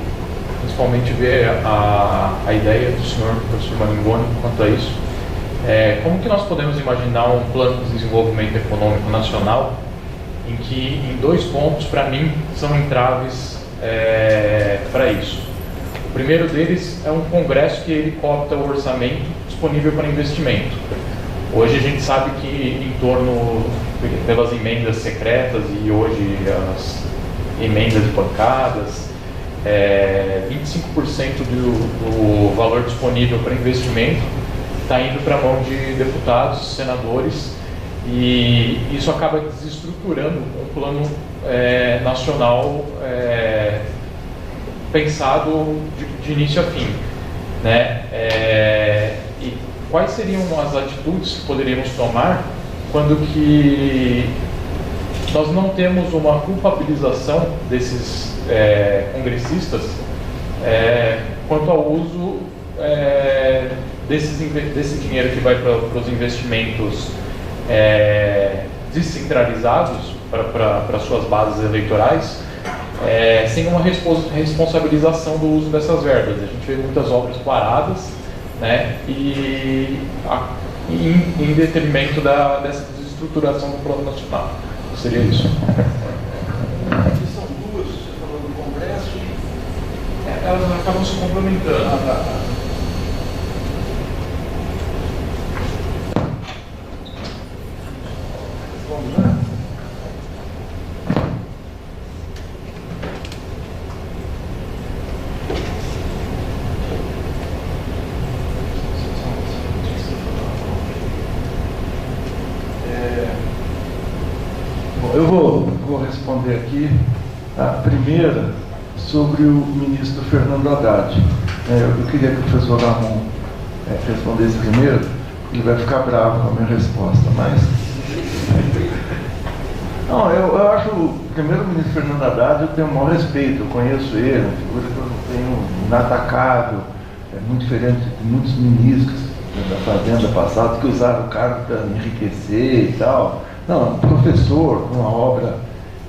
principalmente ver a ideia do senhor professor Maningoni quanto a isso. Como que nós podemos imaginar um plano de desenvolvimento econômico nacional em que, em 2 pontos, para mim, são entraves para isso. O primeiro deles é um congresso que ele copta o orçamento disponível para investimento. Hoje a gente sabe que em torno, pelas emendas secretas e hoje as emendas de bancadas, 25% do valor disponível para investimento está indo para a mão de deputados, senadores, e isso acaba desestruturando um plano nacional pensado de início a fim, né? E quais seriam as atitudes que poderíamos tomar quando que nós não temos uma culpabilização desses congressistas quanto ao uso desse dinheiro que vai para os investimentos descentralizados para suas bases eleitorais, sem uma responsabilização do uso dessas verbas. A gente vê muitas obras paradas, né, e em detrimento dessa desestruturação do plano nacional. Seria isso. São duas, você falou do Congresso e elas acabam se complementando. Vamos lá? Eu vou responder aqui a primeira sobre o ministro Fernando Haddad. Eu queria que o professor Ramon respondesse primeiro, ele vai ficar bravo com a minha resposta, mas... Não, eu acho, primeiro, o ministro Fernando Haddad, eu tenho o maior respeito, eu conheço ele, uma figura que eu não tenho inatacável, muito diferente de muitos ministros da Fazenda passados que usaram o cargo para enriquecer e tal. Não, professor, uma obra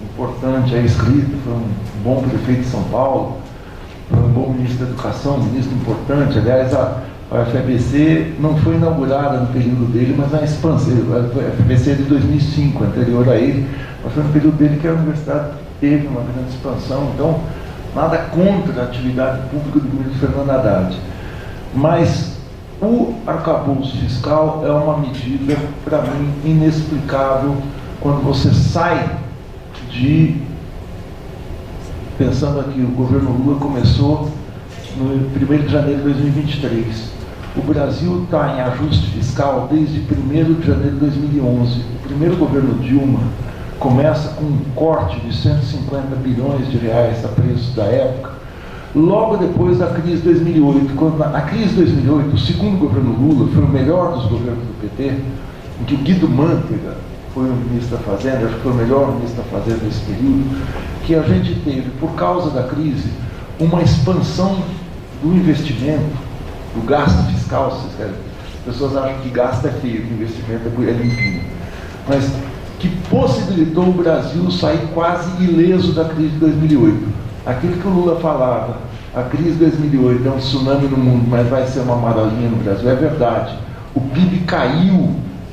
importante, escrita, foi um bom prefeito de São Paulo, foi um bom ministro da Educação, um ministro importante. Aliás, a UFABC não foi inaugurada no período dele, mas na expansão. A UFABC é de 2005, anterior a ele, mas foi no período dele que a universidade teve uma grande expansão. Então, nada contra a atividade pública do ministro Fernando Haddad. Mas o arcabouço fiscal é uma medida, para mim, inexplicável quando você sai de... Pensando aqui, o governo Lula começou no 1º de janeiro de 2023. O Brasil está em ajuste fiscal desde 1º de janeiro de 2011. O primeiro governo Dilma começa com um corte de 150 bilhões de reais a preço da época, logo depois da crise de 2008. Quando, na crise de 2008, o segundo governo Lula foi o melhor dos governos do PT, em que o Guido Mantega foi o ministro da Fazenda, acho que foi o melhor ministro da Fazenda nesse período, que a gente teve, por causa da crise, uma expansão do investimento, do gasto fiscal. As pessoas acham que gasto é feio, que investimento é limpinho, mas que possibilitou o Brasil sair quase ileso da crise de 2008. Aquilo que o Lula falava, a crise de 2008 é um tsunami no mundo, mas vai ser uma marolinha no Brasil, é verdade. O PIB caiu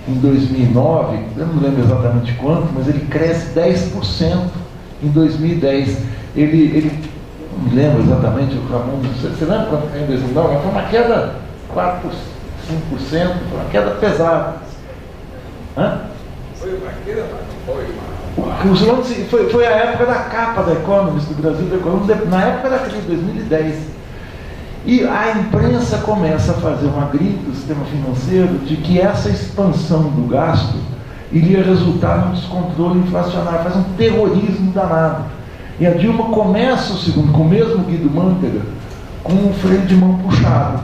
em 2009, eu não lembro exatamente quanto, mas ele cresce 10% em 2010. Ele não me lembro exatamente, você lembra quanto caiu em 2009? Mas foi uma queda de 4%, 5%, foi uma queda pesada. Hã? Foi uma queda, mas não foi Foi a época da capa da Economist do Brasil, na época da crise de 2010. E a imprensa começa a fazer uma grita do sistema financeiro de que essa expansão do gasto iria resultar num descontrole inflacionário, faz um terrorismo danado. E a Dilma começa o segundo, com o mesmo Guido Mantega, com um freio de mão puxado.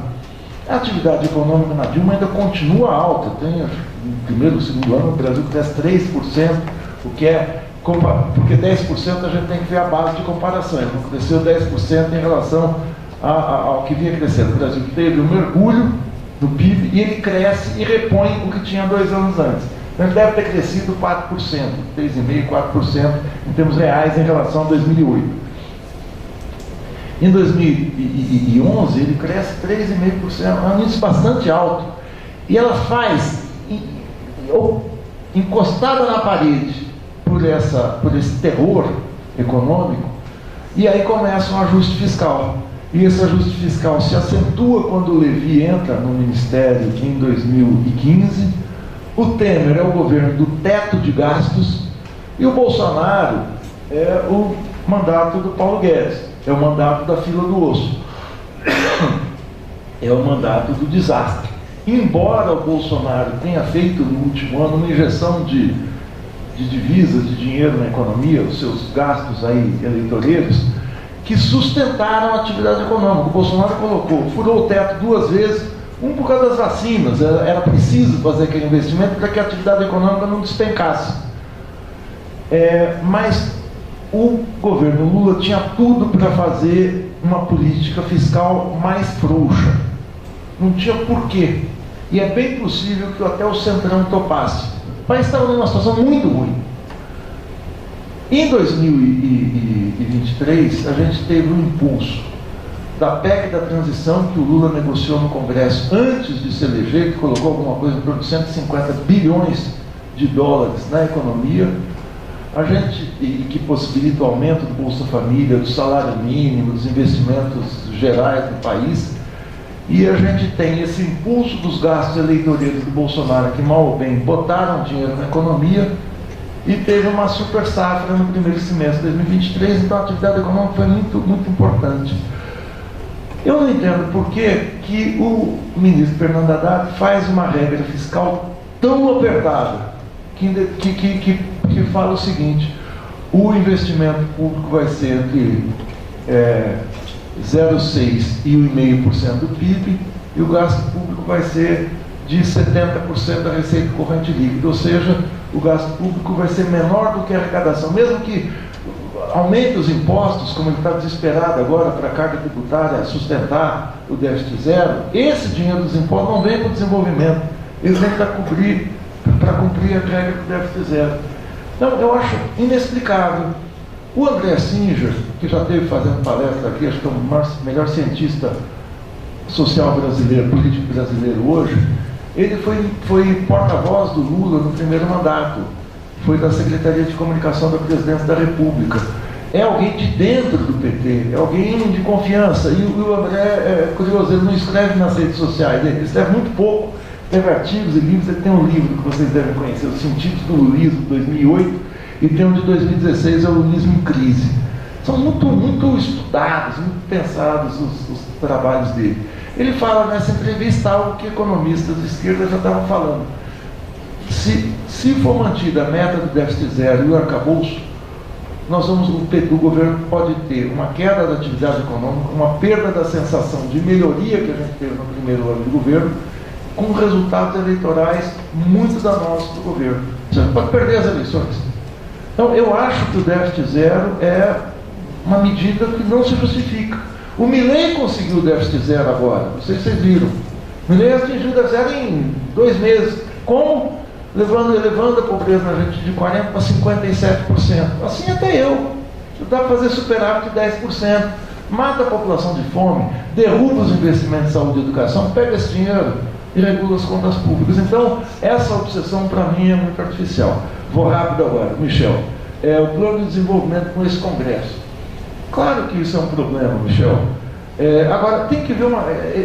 A atividade econômica na Dilma ainda continua alta. Tem, no primeiro e segundo ano, o Brasil cresce 3%, o que é... Porque 10% a gente tem que ver a base de comparação. Ele não cresceu 10% em relação ao que vinha crescendo. O Brasil teve um mergulho do PIB, e ele cresce e repõe o que tinha 2 anos antes. Então ele deve ter crescido 4%, 3,5%, 4% em termos reais em relação a 2008. Em 2011 ele cresce 3,5%, é um índice bastante alto. E ela faz, encostada na parede por esse terror econômico, e aí começa um ajuste fiscal. E esse ajuste fiscal se acentua quando o Levy entra no Ministério em 2015. O Temer é o governo do teto de gastos e o Bolsonaro é o mandato do Paulo Guedes, é o mandato da fila do osso, é o mandato do desastre. Embora o Bolsonaro tenha feito no último ano uma injeção de divisas, de dinheiro na economia, os seus gastos aí eleitoreiros, que sustentaram a atividade econômica. O Bolsonaro furou o teto 2 vezes, por causa das vacinas, era preciso fazer aquele investimento para que a atividade econômica não despencasse. Mas o governo Lula tinha tudo para fazer uma política fiscal mais frouxa. Não tinha porquê. E é bem possível que até o Centrão topasse. O país estava numa situação muito ruim. Em 2023, a gente teve um impulso da PEC da transição que o Lula negociou no Congresso antes de se eleger, que colocou alguma coisa em torno de 150 bilhões de dólares na economia, e que possibilita o aumento do Bolsa Família, do salário mínimo, dos investimentos gerais do país. E a gente tem esse impulso dos gastos eleitoreiros do Bolsonaro, que mal ou bem botaram dinheiro na economia, e teve uma super safra no primeiro semestre de 2023, então a atividade econômica foi muito, muito importante. Eu não entendo por que o ministro Fernando Haddad faz uma regra fiscal tão apertada, que fala o seguinte: o investimento público vai ser entre 0,6% e 1,5% do PIB, e o gasto público vai ser de 70% da receita corrente líquida, ou seja, o gasto público vai ser menor do que a arrecadação, mesmo que aumente os impostos, como ele está desesperado agora para a carga tributária sustentar o déficit zero. Esse dinheiro dos impostos não vem para o desenvolvimento, ele vem para cumprir a regra do déficit zero. Então, eu acho inexplicável. O André Singer, que já esteve fazendo palestra aqui, acho que é o melhor cientista social brasileiro, político brasileiro hoje, ele foi porta-voz do Lula no primeiro mandato, foi da Secretaria de Comunicação da Presidência da República. É alguém de dentro do PT, é alguém de confiança. E o André é curioso, ele não escreve nas redes sociais, ele escreve muito pouco, teve artigos e livros. Ele tem um livro que vocês devem conhecer, Os Sentidos do Lulismo, de 2008, e tem um de 2016, é o Lulismo em Crise. São muito estudados, muito pensados os trabalhos dele. Ele fala nessa entrevista algo que economistas de esquerda já estavam falando. Se for mantida a meta do déficit zero e o arcabouço, o governo pode ter uma queda da atividade econômica, uma perda da sensação de melhoria que a gente teve no primeiro ano do governo, com resultados eleitorais muito danosos do governo. Você pode perder as eleições. Então, eu acho que o déficit zero é uma medida que não se justifica. O Milei conseguiu o déficit zero agora, não sei se vocês viram. O Milei atingiu o déficit zero em 2 meses. Como? Elevando a pobreza na gente de 40% para 57%. Assim até eu. Dá para fazer superávit de 10%. Mata a população de fome, derruba os investimentos em saúde e educação, pega esse dinheiro e regula as contas públicas. Então, essa obsessão para mim é muito artificial. Vou rápido agora. Michel, o plano de desenvolvimento com esse Congresso. Claro que isso é um problema, Michel. Agora, tem que ver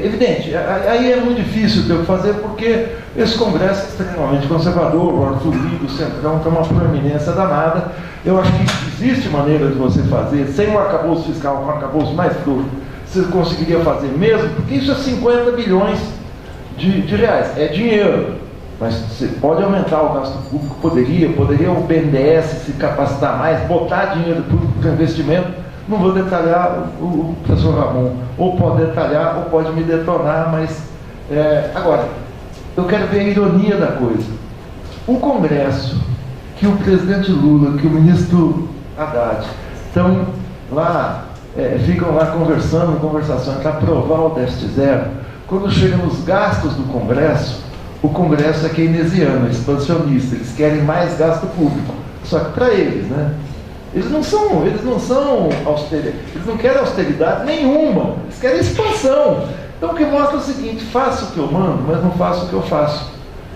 evidente, aí é muito difícil ter o que fazer, porque esse Congresso é extremamente conservador, o Arthur Lira, o Centrão, tem uma proeminência danada. Eu acho que existe maneira de você fazer, sem um arcabouço fiscal, com um arcabouço mais frouxo, você conseguiria fazer mesmo, porque isso é 50 bilhões de reais. É dinheiro, mas você pode aumentar o gasto público, poderia o BNDES se capacitar mais, botar dinheiro público para investimento. Não vou detalhar, o professor Ramon ou pode detalhar ou pode me detonar, mas agora, eu quero ver a ironia da coisa. O Congresso, que o presidente Lula, que o ministro Haddad estão lá, ficam lá conversando, em conversações para aprovar o déficit zero, Quando chega nos gastos do Congresso, o Congresso é keynesiano, é expansionista, eles querem mais gasto público. Só que para eles, né? Eles não são austeridade, eles não querem austeridade nenhuma, eles querem expansão. Então o que mostra é o seguinte: faço o que eu mando, mas não faço o que eu faço.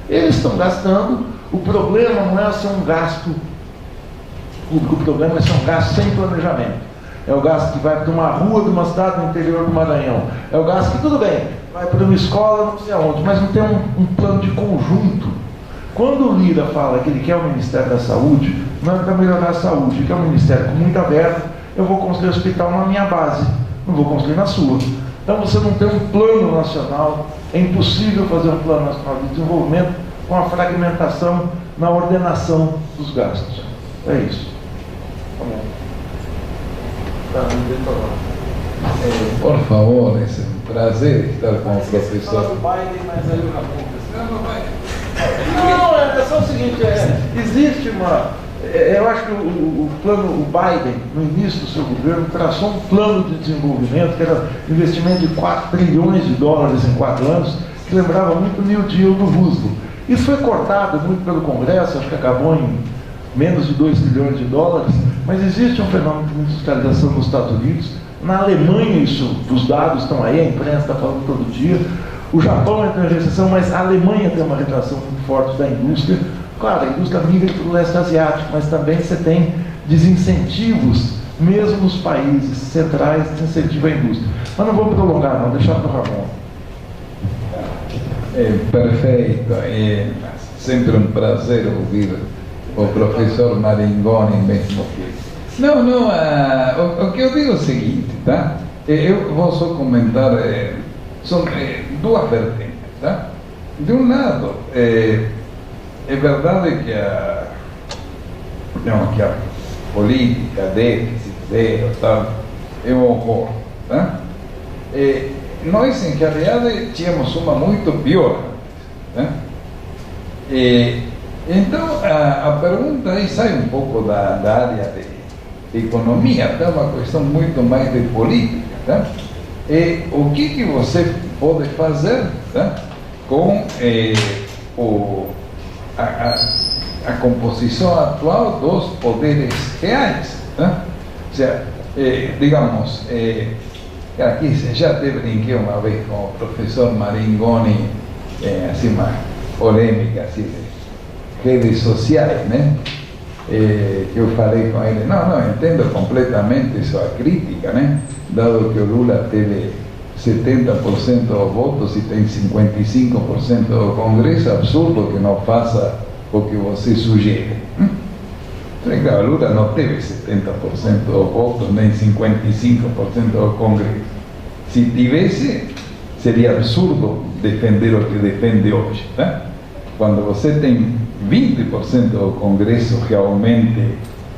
Eles estão gastando, o problema não é ser um gasto público, o problema é ser um gasto sem planejamento. É o gasto que vai para uma rua de uma cidade no interior do Maranhão. É o gasto que, tudo bem, vai para uma escola não sei aonde, mas não tem um plano de conjunto. Quando o Lira fala que ele quer o Ministério da Saúde, não é para melhorar a saúde, ele quer um ministério com muita verba. Eu vou construir hospital na minha base, não vou construir na sua. Então você não tem um plano nacional, é impossível fazer um plano nacional de desenvolvimento com a fragmentação na ordenação dos gastos. É isso. Por favor, é um prazer estar com o professor. Não, é só o seguinte, existe uma... eu acho que o Biden, no início do seu governo, traçou um plano de desenvolvimento, que era investimento de 4 trilhões de dólares em 4 anos, que lembrava muito o New Deal do Roosevelt. Isso foi cortado muito pelo Congresso, acho que acabou em menos de 2 trilhões de dólares, mas existe um fenômeno de industrialização nos Estados Unidos. Na Alemanha, os dados estão aí, a imprensa está falando todo dia. O Japão entrou em recessão, mas a Alemanha tem uma retração muito forte da indústria. Claro, a indústria migra para o leste asiático, mas também você tem desincentivos, mesmo nos países centrais, desincentiva a indústria. Mas não vou prolongar não, deixar para o Ramon. Perfeito, é sempre um prazer ouvir o professor Maringoni mesmo que... Não, o que eu digo é o seguinte, tá? Eu vou só comentar, são duas vertentes, tá? De um lado, é verdade que a política, déficit zero, tal, é um horror, tá? Nós, em realidade, tínhamos uma muito pior, tá? Então, a pergunta aí sai um pouco da área de economia, tá? Uma questão muito mais de política, tá? O que você pode fazer, tá? Com a composição atual dos poderes reais, tá? Ou seja, digamos, aqui já te brinquei uma vez com o professor Maringoni, assim, uma polêmica assim, de redes sociais, né? Que eu falei com ele, não, entendo completamente sua crítica, né? Dado que o Lula teve 70% dos votos e tem 55% do Congresso, absurdo que não faça o que você sugere. Claro, o Lula não teve 70% dos votos, nem 55% do Congresso. Se tivesse, seria absurdo defender o que defende hoje, né? Quando você tem 20% do Congresso realmente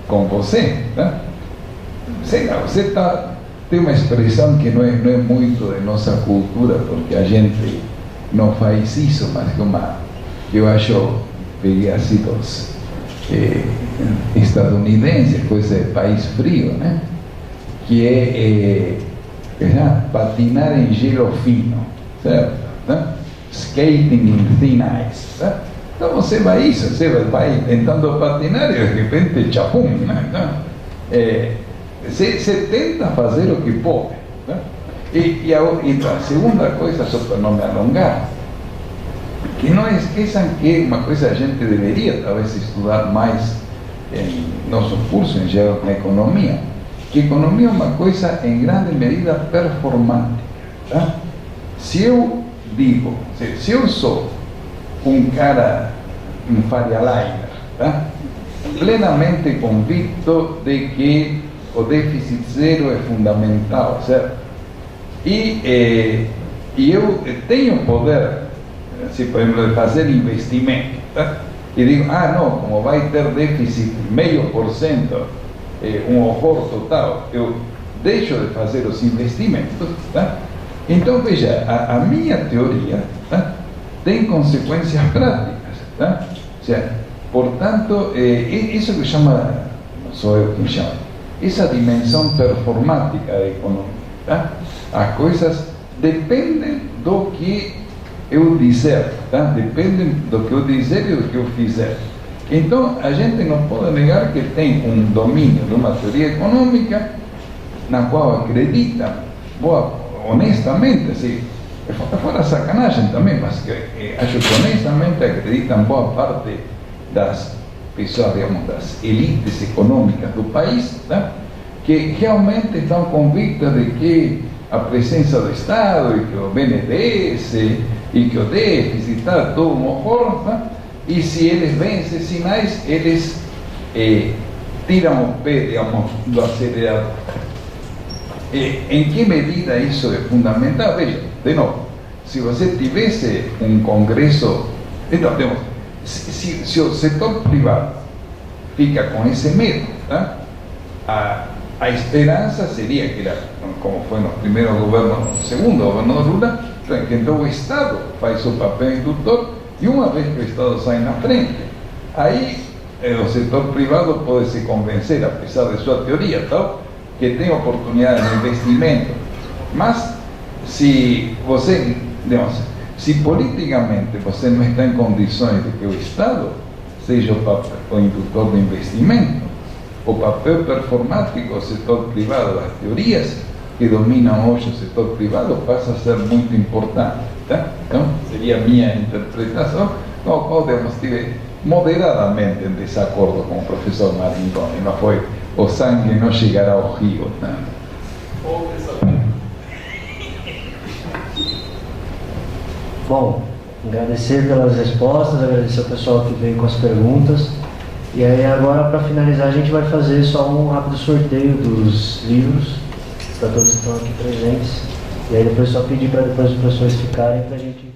com você, né? Você tem uma expressão que não é muito de nossa cultura, porque a gente não faz isso, mas que eu acho, peguei assim dos estadunidenses, coisa de país frio, né? Que é patinar em gelo fino, certo? Né? Skating in thin ice, certo? Então você vai tentando patinar e de repente chapum, né? Então, você tenta fazer o que pode, né? E a segunda coisa, só para não me alongar, que não esqueçam que uma coisa a gente deveria talvez estudar mais em nosso curso em geral na economia, que economia é uma coisa em grande medida performática, tá? Se eu digo, se eu sou um cara, um Faria Limer, tá? Plenamente convicto de que o déficit zero é fundamental, certo? E eu tenho poder, assim, por exemplo, de fazer investimento, tá? E digo, não, como vai ter déficit 0,5%, um horror total, eu deixo de fazer os investimentos, tá? Então, veja, a minha teoria, tá? Tem consequências práticas, tá? Ou seja, portanto, isso que chama, não sou eu quem chama, essa dimensão performática da economia, tá? As coisas dependem do que eu dizer, tá? Dependem do que eu dizer e do que eu fizer. Então, a gente não pode negar que tem um domínio de uma teoria econômica na qual acredita, honestamente, assim, fora sacanagem também, mas que acho que honestamente acreditam boa parte das pessoas, digamos, das elites econômicas do país, tá? Que realmente estão convictas de que a presença do Estado e que o BNDES e que o déficit está todo um horror, tá? E se eles veem esses sinais, eles tiram o pé, digamos, do acelerador. Em que medida isso é fundamental? Veja, de novo, se você tivesse um congresso, então, digamos, se o setor privado fica com esse medo, tá? A esperança seria que, como foi no primeiro governo, no segundo governo do Lula, que então o Estado faz o papel indutor, e uma vez que o Estado sai na frente, aí o setor privado pode se convencer, apesar de sua teoria, tal, que tem oportunidade de investimento. Mas se você, digamos, se politicamente você não está em condições de que o Estado seja o indutor do investimento, o papel performático do setor privado, as teorias que dominam hoje o setor privado, passa a ser muito importante. Tá? Então, seria a minha interpretação, com a qual estive moderadamente em desacordo com o professor Maringoni. Não foi o sangue não chegará ao rio. Tá? Bom, agradecer pelas respostas, agradecer ao pessoal que veio com as perguntas. E aí agora, para finalizar, a gente vai fazer só um rápido sorteio dos livros para todos que estão aqui presentes. E aí depois só pedir para depois os professores ficarem para a gente